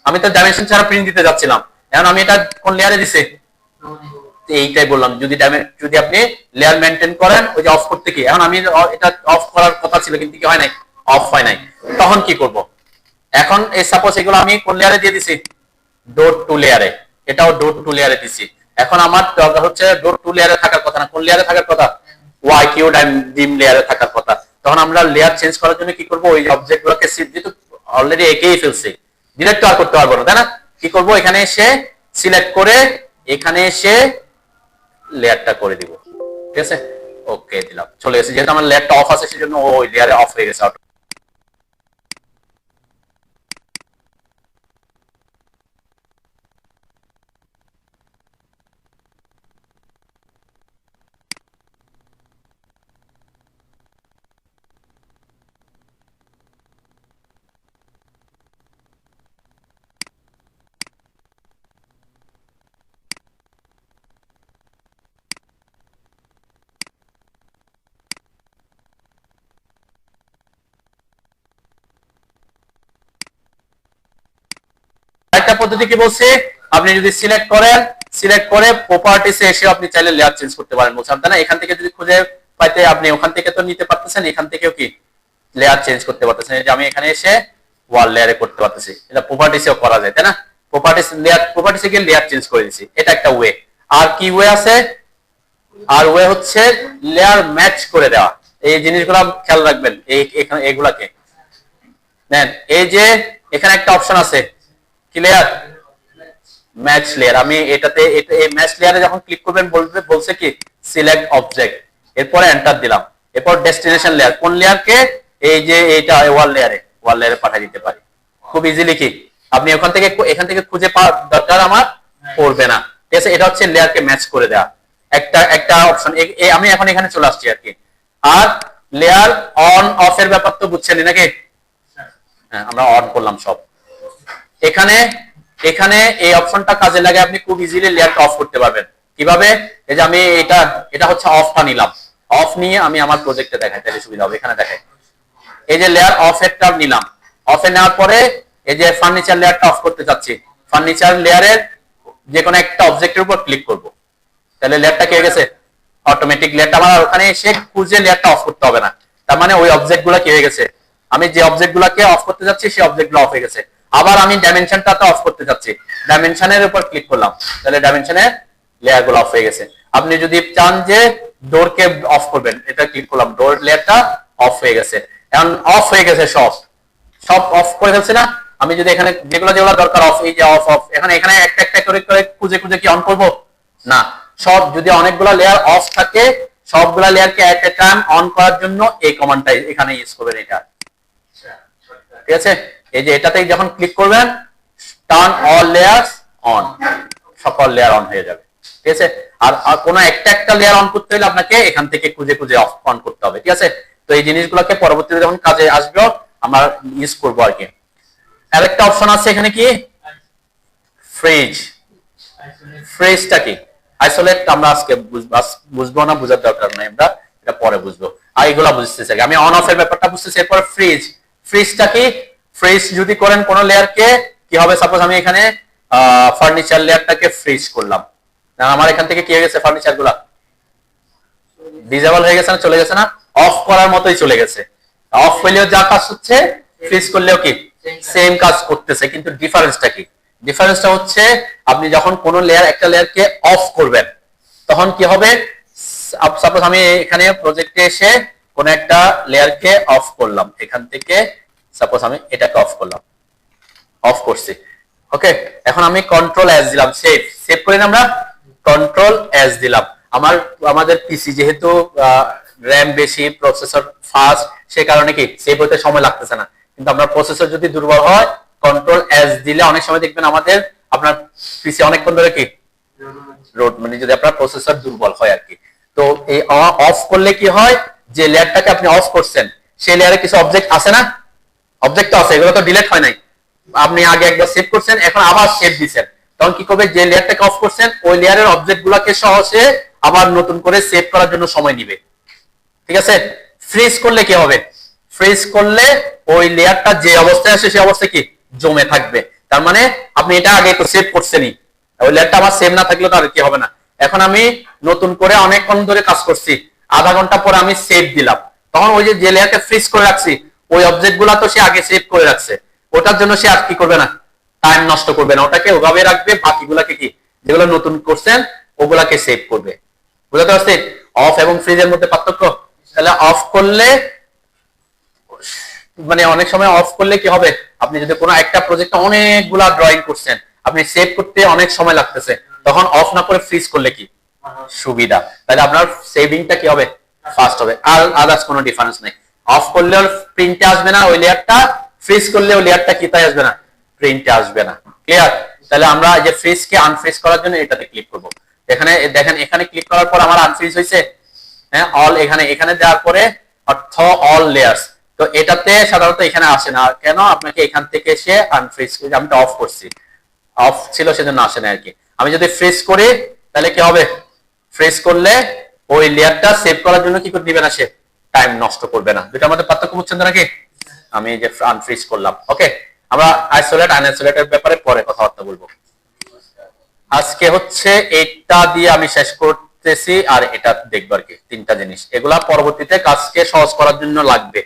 আমি তো ডাইমেনশন ছাড়া প্রিন্ট দিতে যাচ্ছিলাম। এখন আমি এটা কোন লেয়ারে দিছি? এইটাই বললাম, যদি আপনি লেয়ার মেনটেন করেন, ওই যে অফ করতে কি, এখন আমি এটা অফ করার কথা ছিল কিন্তু কি হয় নাই, অফ হয় নাই, তখন কি করব? এখন এই সাপোজ এগুলো আমি কোন লেয়ারে দিয়ে দিছি? ডোর টু লেয়ারে, এটাও ডোর টু লেয়ারে দিছি। এখন আমার দরকার হচ্ছে ডোর টু লেয়ারে থাকার কথা না, কোন লেয়ারে থাকার কথা? ওয়াই কিউ ডিম লেয়ারে থাকার কথা। তখন আমরা লেয়ার চেঞ্জ করার জন্য কি করব? ওই অবজেক্ট গুলোকে যেহেতু অলরেডি এঁকেই ফেলছি, ডিরেক্ট আর করতে পারবো না, তাই না? কি করব? এখানে এসে সিলেক্ট করে এখানে এসে লেয়ারটা করে দিব, ঠিক আছে? ওকে দিলাম, চলে গেছে। যেহেতু আমার লেয়ারটা অফ আছে সেজন্য ওই লেয়ারে অফ হয়ে গেছে। আরেকটা পদ্ধতি কি বলছে, আপনি যদি সিলেক্ট করে প্রপার্টিসে এসে আপনি চাইলে লেয়ার চেঞ্জ করতে পারেন, বুঝছেন তাই না? এখান থেকে যদি খুঁজে পাইতে আপনি ওখান থেকে তো নিতে পারতেছেন, এখান থেকেও কি লেয়ার চেঞ্জ করতে পারতেছেন। এই যে আমি এখানে এসে ওয়াল লেয়ারে করতে পারতেছি, এটা প্রপার্টিসেও করা যায় তাই না? প্রপার্টিসে গিয়ে লেয়ার চেঞ্জ করে দিচ্ছি, এটা একটা ওয়ে। আর কি ওয়ে আছে? আর ওয়ে হচ্ছে লেয়ার ম্যাচ করে দেওয়া। এই জিনিসগুলো খেয়াল রাখবেন, এইগুলাকে নেন। এই যে এখানে একটা অপশন আছে কি লেয়ার, ম্যাচ লেয়ার। আমি এটাতে এই ম্যাচ লেয়ারে যখন ক্লিক করবেন বলছে কি সিলেক্ট অবজেক্ট, এরপরে এন্টার দিলাম, এরপর ডেস্টিনেশন লেয়ার, কোন লেয়ারকে, এই যে এইটা ওয়াল লেয়ারে পাঠিয়ে দিতে পারি খুব ইজিলি। কি আপনি এখান থেকে খুঁজে পাওয়ার দরকার আমার পড়বে না, ঠিক আছে? এটা হচ্ছে লেয়ারকে ম্যাচ করে দেওয়া একটা অপশন। আমি এখন এখানে চলে আসছি আর কি। আর লেয়ার অন অফ এর ব্যাপার তো বুঝছেন নাকি? হ্যাঁ, আমরা অন করলাম সব। এখানে এই অপশনটা কাজে লাগে, আপনি খুব ইজিলি লেয়ারটা অফ করতে পারবেন। কিভাবে? এই যে আমি এটা হচ্ছে অফটা নিলাম, অফ নিয়ে আমি আমার প্রজেক্টে দেখাই, তাহলে সুবিধা হবে। এখানে দেখাই, এই যে লেয়ার অফ এরটা নিলাম, অফে নেওয়ার পরে এই যে ফার্নিচার লেয়ারটা অফ করতে চাচ্ছি, ফার্নিচার লেয়ারের যে কোনো একটা অবজেক্টের উপর ক্লিক করব, তাহলে লেয়ারটা কি হয়ে গেছে অটোমেটিক। লেয়ারটা আমার ওখানে এসে খুঁজে লেয়ারটা অফ করতে হবে না। তার মানে ওই অবজেক্টগুলো কি হয়ে গেছে, আমি যে অবজেক্টগুলোকে অফ করতে যাচ্ছি সেই অবজেক্টগুলো অফ হয়ে গেছে। আবার আমি ডাইমেনশনটাতে অফ করতে যাচ্ছি, ডাইমেনশনের উপর ক্লিক করলাম, তাহলে ডাইমেনশনের লেয়ারগুলো অফ হয়ে গেছে। আপনি যদি চান যে ডোরকে অফ করবেন, এটা ক্লিক করলাম, ডোর লেয়ারটা অফ হয়ে গেছে। এখন অফ হয়ে গেছে, সব অফ করে ফেলছে না? আমি যদি এখানে যেগুলো দরকার অফ, এই যে অফ এখানে একটা একটা করে খুঁজে কি অন করব না। সব যদি অনেকগুলো লেয়ার অফ থাকে, সবগুলা লেয়ারকে এট এ টাইম অন করার জন্য এই কমান্ডটা এখানে ইউজ করবেন। এটা ঠিক আছে? এই যে এটাতে যখন ক্লিক করবেন, টার্ন অল লেয়ারস অন, সকল লেয়ার অন হয়ে যাবে, ঠিক আছে? আর কোনো একটা লেয়ার অন করতে হলে আপনাকে এখান থেকে খুঁজে অফ অন করতে হবে, ঠিক আছে? তো এই জিনিসগুলোকে পরবর্তীতে যখন কাজে আসবে আমরা ইউজ করবো আর কি। আরেকটা অপশন আছে এখানে কি ফ্রিজটা কি আইসোলেট, আমরা আজকে বুঝবো না, বুঝার দরকার নাই, আমরা এটা পরে বুঝবো। আর এগুলা বুঝতেছি, আমি অন অফ এর ব্যাপারটা বুঝতেছি। এরপর ফ্রিজটা কি, ফ্রিজ যদি করেন কোন লেয়ারকে কি হবে, সাপোজ আমি এখানে ফার্নিচার লেয়ারটাকে ফ্রিজ করলাম, আমার এখান থেকে কি হয়ে গেছে, ফার্নিচার গুলা ডিজেবল হয়ে গেছে না, চলে গেছে না? অফ করার মতোই চলে গেছে। অফ হইলেও যা কাজ হচ্ছে, ফ্রিজ করলেও কি সেম কাজ করতেছে। কিন্তু ডিফারেন্সটা কি? ডিফারেন্সটা হচ্ছে আপনি যখন কোন একটা লেয়ারকে অফ করবেন তখন কি হবে, সাপোজ আমি এখানে প্রজেক্টে এসে কোন একটা লেয়ারকে অফ করলাম, এখান থেকে সাপোজ আমি এটাকে অফ করছি, ওকে? এখন আমি কন্ট্রোল এস দিলাম, সেভ করে আমরা কন্ট্রোল এস দিলাম। আমাদের পিসি যেহেতু র্যাম বেশি, প্রসেসর ফাস্ট, সে কারণে কি সেভ হতে সময় লাগতেছে না। কিন্তু আপনার প্রসেসর যদি দুর্বল হয়, কন্ট্রোল এস দিলে অনেক সময় দেখবেন আপনার পিসি অনেকক্ষণ ধরে কি মানে যদি আপনার প্রসেসর দুর্বল হয় আর কি। তো এই অফ করলে কি হয়, যে লেয়ারটাকে আপনি অফ করছেন সেই লেয়ারে কিছু অবজেক্ট আছে না, অবজেক্ট তো আছে, এগুলো তো ডিলিট হয় নাই। আপনি আগে একবার সেভ করছেন, এখন আবার সেভ দিচ্ছেন, তখন কি করবে, যে লেয়ারটাকে অফ করছেন ওই লেয়ারের অবজেক্ট গুলাকে সহজে আবার নতুন করে সেভ করার জন্য সময় নিবে, ঠিক আছে? ফ্রিজ করলে কি হবে, ফ্রিজ করলে ওই লেয়ারটা যে অবস্থায় আছে সেই অবস্থায় কি জমে থাকবে। তার মানে আপনি এটা আগে তো সেভ করছেনই, ওই লেয়ারটা আমার সেভ না থাকলে তো আর কি হবে না। এখন আমি নতুন করে অনেকক্ষণ ধরে কাজ করছি, আধা ঘন্টা পরে আমি সেভ দিলাম, তখন ওই যে লেয়ারকে ফ্রিজ করে রাখছি ওই অবজেক্ট গুলা তো সে আগে সেভ করে রাখছে, ওটার জন্য সে আর কি করবে না, টাইম নষ্ট করবে না, ওটাকে ওভাবে রাখবে, বাকিগুলাকে কি যেগুলো নতুন করছেন ওগুলাকে সেভ করবে। বুঝতে পারছি অফ এবং ফ্রিজের মধ্যে পার্থক্য? তাহলে অফ করলে মানে অনেক সময় অফ করলে কি হবে, আপনি যদি কোনো একটা প্রজেক্টে অনেকগুলা ড্রয়িং করছেন, আপনি সেভ করতে অনেক সময় লাগতেছে, তখন অফ না করে ফ্রিজ করলে কি সুবিধা, তাহলে আপনার সেভিংটা কি হবে, ফাস্ট হবে। আর আদার্স কোনো ডিফারেন্স নেই। অফ করলে প্রিন্টে আসবে না ওই লেয়ারটা, ফ্রিজ করলে ওই লেয়ারটা কি তাই আসবে না, প্রিন্টে আসবে না। ক্লিয়ার? তাহলে আমরা যে ফ্রিজকে আনফ্রিজ করার জন্য এটাতে ক্লিক করব। এখানে দেখেন, এখানে ক্লিক করার পর আমার আনফ্রিজ হয়েছে, হ্যাঁ, অল এখানে দেওয়ার পরে অর্থ অল লেয়ার্স, তো এটাতে সাধারণত এখানে আসে না কেন, আপনাকে এখান থেকে এসে আনফ্রিজ, আমি তো অফ করছি, অফ ছিল সেজন্য আসে না আর কি। আমি যদি ফ্রিজ করি তাহলে কি হবে, ফ্রিজ করলে ওই লেয়ারটা সেভ করার জন্য কি করে দিবে না, সে টাইম নষ্ট করবে না। দুটো আমাদের পার্থক্য বুঝছেন তো নাকি? আমি যে আনফ্রিজ করলাম, ওকে? আমরা আইসোলেট আনআইসোলেটের ব্যাপারে পরে কথাবার্তা বলবো। আজকে হচ্ছে এটা দিয়ে আমি শেষ করতেছি, আর এটা দেখবো আর কি, তিনটা জিনিস এগুলা পরবর্তীতে কাজকে সহজ করার জন্য লাগবে।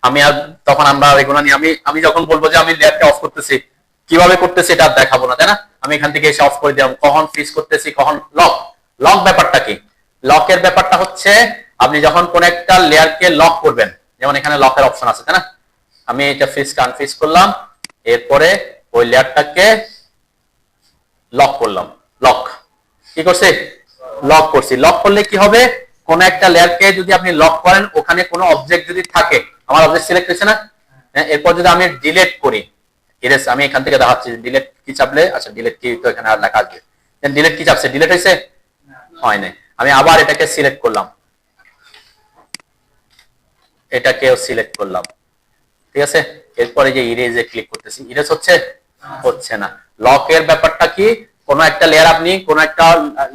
আমি আর তখন আমরা এগুলো নিয়ে আমি যখন বলবো যে আমি ল্যাবটা অফ করতেছি, কিভাবে করতেছি এটা দেখাবো না, তাই না? আমি এখান থেকে এসে অফ করে দিলাম, কখন ফ্রিজ করতেছি, কখন লক। লক ব্যাপারটা কি? লকের ব্যাপারটা হচ্ছে আপনি যখন কোন একটা লেয়ারকে লক করবেন, যেমন এখানে লকের অপশন আছে, তাই না? আমি এটা ফ্রিজকে আনফ্রিজ করলাম, এরপরে ওই লেয়ারটাকে লক করলাম। লক কি করছে? লক করছি। লক করলে কি হবে? কোন একটা লেয়ারকে যদি আপনি লক করেন, ওখানে কোনো অবজেক্ট যদি থাকে, আমার অবজেক্ট সিলেক্ট হয়েছে না, এরপর যদি আমি ডিলিট করি, ইরেজ, আমি এখান থেকে দেখাচ্ছি ডিলিট কি চাপলে, আচ্ছা ডিলিট কি তো এখানে আর লেখা আসবে, ডিলিট কি চাপছে, ডিলিট হয়েছে? হয় নাই। আমি আবার এটাকে সিলেক্ট করলাম, এটাকেও সিলেক্ট করলাম, ঠিক আছে? এরপরে যে ইরেজে ক্লিক করতেছি, ইরেজ হচ্ছে? হচ্ছে না। লকের ব্যাপারটা কি? কোন একটা লেয়ার, আপনি কোন একটা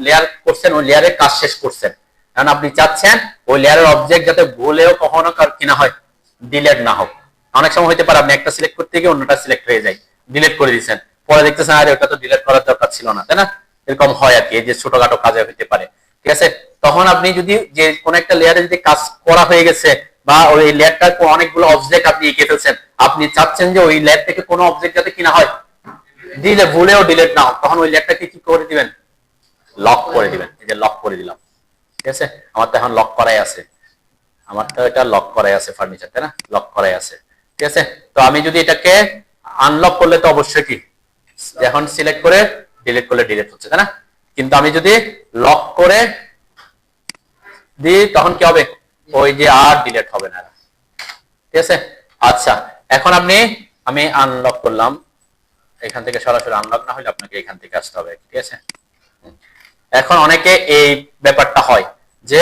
লেয়ার করছেন, ওই লেয়ারের কাজ শেষ করছেন, কারণ আপনি চাচ্ছেন ওই লেয়ারের অবজেক্ট যাতে ভুলেও কখনো কিনা হয়, ডিলিট না হোক। অনেক সময় হতে পারে আপনি একটা সিলেক্ট করতে গিয়ে অন্যটা সিলেক্ট হয়ে যায়, ডিলিট করে দিচ্ছেন, পরে দেখতেছেন আরে ওটা তো ডিলিট করার দরকার ছিল না, তাই না? এরকম হয় আর কি, এই যে ছোটখাটো কাজে হতে পারে, ঠিক আছে? তখন আপনি যদি যে কোন একটা লেয়ারে যদি কাজ করা হয়ে গেছে, বা ওই লেয়ারটার অনেকগুলো অবজেক্ট আপনি এঁকে ফেলছেন, আপনি চাচ্ছেন যে ওই লেয়ার থেকে কোনো অবজেক্ট যাতে কিনা হয়, দিলে ভুলেও ডিলিট না হোক, তখন ওই লেয়ারটাকে কি করে দিবেন? লক করে দিবেন। এই যে লক করে দিলাম, ঠিক আছে? আমার তো এখন লক করাই আছে, আমার তো এটা লক করাই আছে ফার্নিচার, তাই না? লক করাই আছে, ঠিক আছে? তো আমি যদি এটাকে আনলক করলে তো অবশ্যই কি, এখন সিলেক্ট করে ডিলিট করলে ডিলিট হচ্ছে, তাই না? কিন্তু আমি যদি লক করে দিই তখন কি হবে? ওই যে আর ডিলিট হবে না, ঠিক আছে? আচ্ছা, এখন আমি আনলক করলাম, এখান থেকে সরাসরি আনলক না হলে আপনাকে এখান থেকে আসতে হবে, ঠিক আছে? এখন অনেকে এই ব্যাপারটা হয় যে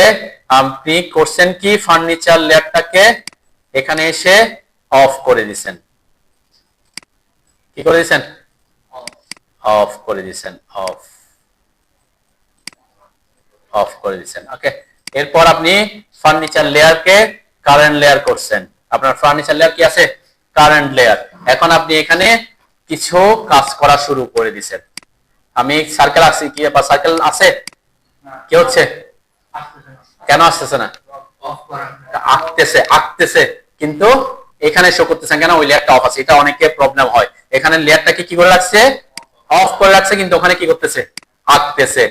আপনি করছেন কি, ফার্নিচার লেয়ারটাকে এখানে এসে অফ করে দিবেন, কি করে দিবেন? অফ করে দিবেন, অফ করে দিবেন, ওকে? এরপর আপনি ফার্নিচার লেয়ারকে কারেন্ট লেয়ার করছেন, আপনার ফার্নিচার লেয়ার কি আছে? Current layer. এখন আপনি এখানে কিছু কাজ করা শুরু করে দিবেন। আমি সার্কেল আঁকছি, কি বা সার্কেল আছে? কি হচ্ছে? কেন আসতেছে না? আঁকতেছে কিন্তু এখানে শো করতেছেন কেন? ওই লেয়ারটা অফ আছে, এটা অনেকে প্রবলেম হয়। এখানে লেয়ারটাকে কি করে রাখছে? অফ করে রাখছে, কিন্তু ওখানে কি করতেছে? আঁকতেছে।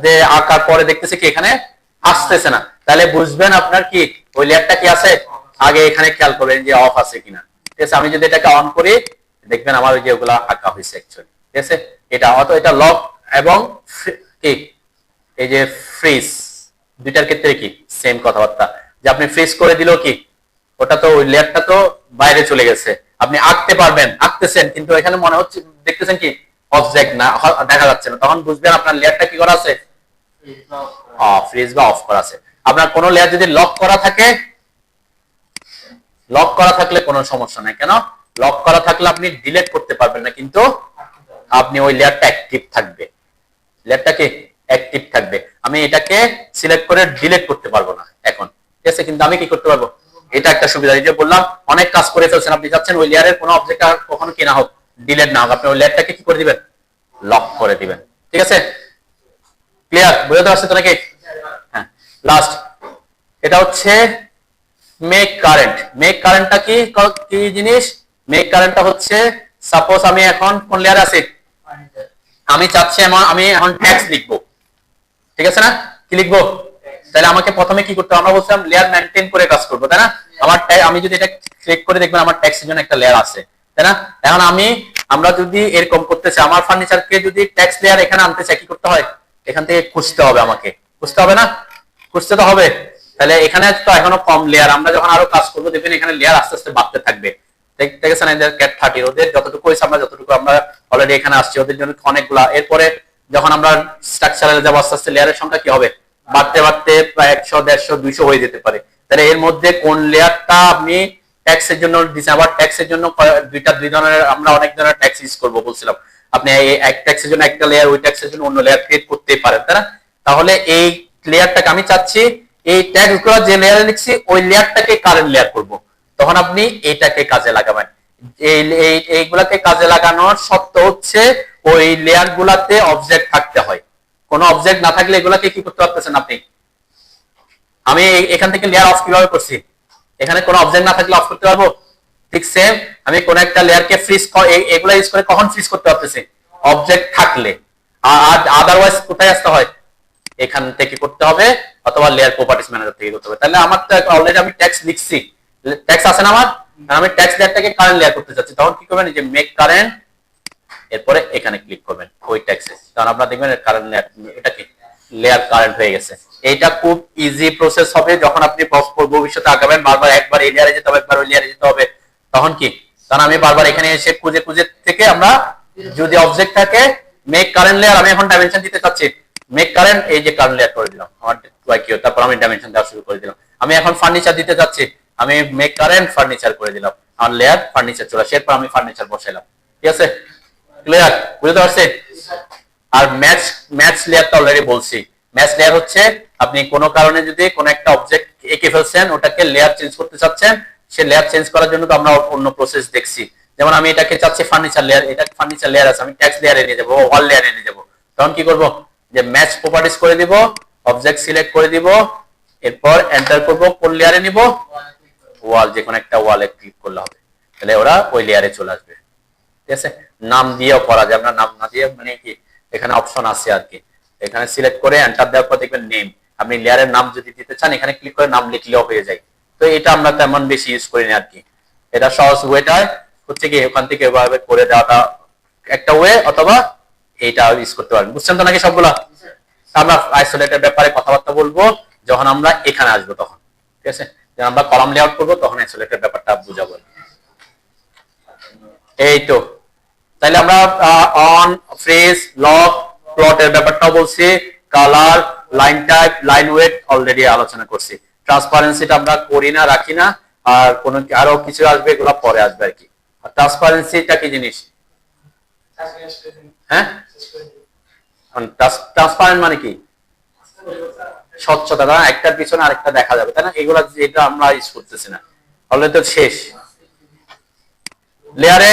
যে আঁকার পরে দেখতেছে কি এখানে আসতেছে না, তাহলে বুঝবেন আপনার কি ওই লেয়ারটা কি আছে, আগে এখানে খেয়াল করবেন যে অফ আছে কিনা, ঠিক আছে? আমি যদি এটাকে অন করি, দেখবেন আমার ওই যে ওগুলা আঁকা হয়েছে অ্যাকচুয়ালি, ঠিক আছে? এটা অত এটা লক এবং কি এই যে ফ্রিজ, দুইটার ক্ষেত্রে কি সেম কথাবার্তা, যে আপনি ফ্রিজ করে দিলেও কি ওটা তো ওই লেয়ারটা তো বাইরে চলে গেছে, আপনি আঁকতে পারবেন, আঁকতেছেন, কিন্তু এখানে মনে হচ্ছে দেখতেছেন কি অবজেক্ট না, দেখা যাচ্ছে না, তখন বুঝবেন আপনার লেয়ারটা কি করা আছে, ফ্রিজ বা অফ করা আছে। আপনার কোন লেয়ার যদি লক করা থাকে, লক করা থাকলে কোনো সমস্যা নাই, কেন? লক করা থাকলে আপনি ডিলিট করতে পারবেন না, কিন্তু আপনি ওই লেয়ারটা অ্যাক্টিভ থাকবে, লেয়ারটাকে অ্যাক্টিভ থাকবে। আমি এটাকে সিলেক্ট করে ডিলিট করতে পারবো না এখন, ঠিক আছে? কিন্তু আমি কি করতে পারবো? এটা একটা সুবিধা, এই যে বললাম অনেক কাজ করে ফেলছেন, আপনি চাচ্ছেন ওই লেয়ারের কোনো অবজেক্ট আর কখনো কি না হোক, ডিলিট না হোক, আপনি ওই লেয়ারটাকে কি করে দিবেন? লক করে দিবেন, ঠিক আছে? ক্লিয়ার? বুঝতে পারছেন তো নাকি? হ্যাঁ, লাস্ট এটা হচ্ছে মেক কারেন্ট। মেক কারেন্টটা কি কি জিনিস? মেক কারেন্টটা হচ্ছে, সাপোজ আমি এখন কোন লেয়ারে আছি, আমি চাচ্ছি আমি এখন ট্যাক্স লিখবো, ঠিক আছে না? কি লিখবো? তাহলে আমাকে প্রথমে কি করতে হবে? আমরা বলছিলাম লেয়ার মেইনটেইন করে কাজ করবো, তাই না? আমি যদি এটা ক্লিক করে দেখবেন আমার ট্যাক্সের জন্য একটা লেয়ার আছে, তাই না? এখন আমরা যদি এরকম করতে চাই, আমার ফার্নিচারকে যদি ট্যাক্স লেয়ার এখানে আনতে চাই, কি করতে হয়? এখান থেকে খুঁজতে হবে, আমাকে খুঁজতে হবে না? খুঁজতে তো হবে। তাহলে এখানে তো এখনো কম লেয়ার, আমরা যখন আরো কাজ করবো দেখবেন এখানে লেয়ার আস্তে আস্তে বাড়তে থাকবে, ঠিক আছে না? ক্যাট 30 ওদের যতটুকু হয়েছে, আমরা যতটুকু আমরা অলরেডি এখানে আসছি, ওদের জন্য অনেকগুলা। এরপরে যখন আমরা স্ট্রাকচারে যাবো, আস্তে আস্তে লেয়ারের সংখ্যা কি হবে? বাড়তে বাড়তে প্রায় 100, 150, 200 হয়ে যেতে পারে। তাহলে এর মধ্যে কোন লেয়ারটা আপনি ট্যাক্সের জন্য দিচ্ছেন? আবার ট্যাক্সের জন্য দুই ধরনের, আমরা অনেক ধরনের ট্যাক্স ইউজ করবো বলছিলাম। আপনি এক ট্যাক্সের জন্য একটা লেয়ার, ওই ট্যাক্সের জন্য অন্য লেয়ার ক্রিয়েট করতেই পারেন, তাই না? তাহলে এই লেয়ারটাকে আমি চাচ্ছি, এই ট্যাক্স গুলো যে লেয়ারে লিখছি ওই লেয়ারটাকে কারেন্ট লেয়ার করব, তখন আপনি এটাকে কাজে লাগাবেন। এইগুলাকে কাজে লাগানোর শর্ত হচ্ছে ওই লেয়ার গুলাতে অবজেক্ট থাকতে হয়। কোনো অবজেক্ট না থাকলে এগুলাকে কি করতে পারতেছেন আপনি? আমি এখান থেকে লেয়ার অফ কিভাবে করছি? এখানে কোনো অবজেক্ট না থাকলে অফ করতে পারবো? ঠিক সেম আমি কোন একটা লেয়ারকে ফ্রিজ এগুলা ইউজ করে কখন ফ্রিজ করতে পারতেছি? অবজেক্ট থাকলে। আর আদারওয়াইজ কোথায় আসতে হয়? এখান থেকে করতে হবে অথবা লেয়ার প্রপার্টিজ ম্যানেজার থেকে করতে হবে। তাহলে আমার তো অলরেডি আমি টেক্সট লিখছি, টেক্সট আছে না আমার, আমি টেক্সট লেয়ারটাকে কারেন্ট লেয়ার করতে চাচ্ছি, তখন কি করবেন? যে মেক কারেন্ট, এরপরে এখানে ক্লিক করবেন ওই টেক্সটে, তখন আপনারা দেখবেন কারেন্ট লেয়ার, এটা কি লেয়ার কারেন্ট হয়ে গেছে। এইটা খুব ইজি প্রসেস হবে যখন আপনি ভবিষ্যতে আগাবেন, বারবার একবার এই লেয়ারে যেতে হবে, একবার ওই লেয়ারে যেতে হবে, তখন কি? কারণ আমি বারবার এখানে এসে খুঁজে খুঁজে থেকে আমরা যদি অবজেক্ট থাকে মেক কারেন্ট লেয়ার, আমি এখন ডাইমেনশন দিতে চাচ্ছি, মেক কারেন্ট, এই যে কারেন্ট লেয়ার করে দিলাম আমার কিউ, তারপর আমি ডাইমেনশন দেওয়া শুরু করে দিলাম। আমি এখন ফার্নিচার দিতে চাচ্ছি, আমি মেক কারেন্ট ফার্নিচার করে দিলাম, আমার লেয়ার ফার্নিচার চলে আসে, এরপর আমি ফার্নিচার বসাইলাম। ঠিক আছে, ক্লিয়ার? বুঝতে পারছেন? আর ম্যাচ লেয়ারটা অলরেডি বলছি, ম্যাচ লেয়ার হচ্ছে আপনি কোনো কারণে যদি কোনো একটা অবজেক্ট এঁকে ফেলছেন, ওটাকে লেয়ার চেঞ্জ করতে চাচ্ছেন, সে লেয়ার চেঞ্জ করার জন্য তো আমরা অন্য প্রসেস দেখছি। যেমন আমি এটাকে চাচ্ছি ফার্নিচার লেয়ার, এটা ফার্নিচার লেয়ার আছে, আমি টেক্সট লেয়ারে নিয়ে যাবো, ওয়াল লেয়ারে নিয়ে যাবো, তখন কি করব? যে ম্যাচ প্রপার্টিজ করে দিব, অবজেক্ট সিলেক্ট করে দিব, এরপর এন্টার করব, কোন লেয়ারে নিব? ওয়াল, যে কোনো একটা ওয়ালে ক্লিক করলে হবে, তাহলে ওরা ওই লেয়ারে চলে আসবে। ঠিক আছে, নাম দিয়েও করা যায়, আমরা নাম না দিয়ে মানে কি এখানে অপশন আছে আর কি, এখানে সিলেক্ট করে এন্টার দেওয়ার পর দেখবেন নেম, আপনি লেয়ারের নাম যদি দিতে চান এখানে ক্লিক করে নাম লিখলেও হয়ে যায়। তো এটা আমরা তেমন বেশি ইউজ করি না আর কি, এটা সহজ ওয়েটা হচ্ছে কি ওখান থেকে এভাবে করে দেওয়াটা একটা ওয়ে, অথবা এইটা ইউজ করতে পারেন। বুঝছেন তো নাকি সবগুলা? আমরা আইসোলেটের ব্যাপারে কথাবার্তা বলবো যখন আমরা এখানে আসবো তখন। ঠিক আছে, যখন আমরা কলাম লেআউট করবো তখন আইসোলেটের ব্যাপারটা বুঝাবো। এই তো, তাহলে আমরা অন, ফ্রেজ, লক, প্লটের ব্যাপারটাও বলছি, colour, line type, line weight already আলোচনা করছি। ট্রান্সপারেন্সিটা আমরা করি না, রাখি না, আর কোন আরো কিছু আসবে এগুলো পরে আসবে আর কি। আর ট্রান্সপারেন্সিটা কি জিনিস? হ্যাঁ, ট্রান্সপারেন্ট মানে কি? স্বচ্ছতা, একটার পিছনে আরেকটা দেখা যাবে, তাই না? এগুলা যেটা আমরা ইউজ করতেছি না, অলরেডি তো শেষ লেয়ারে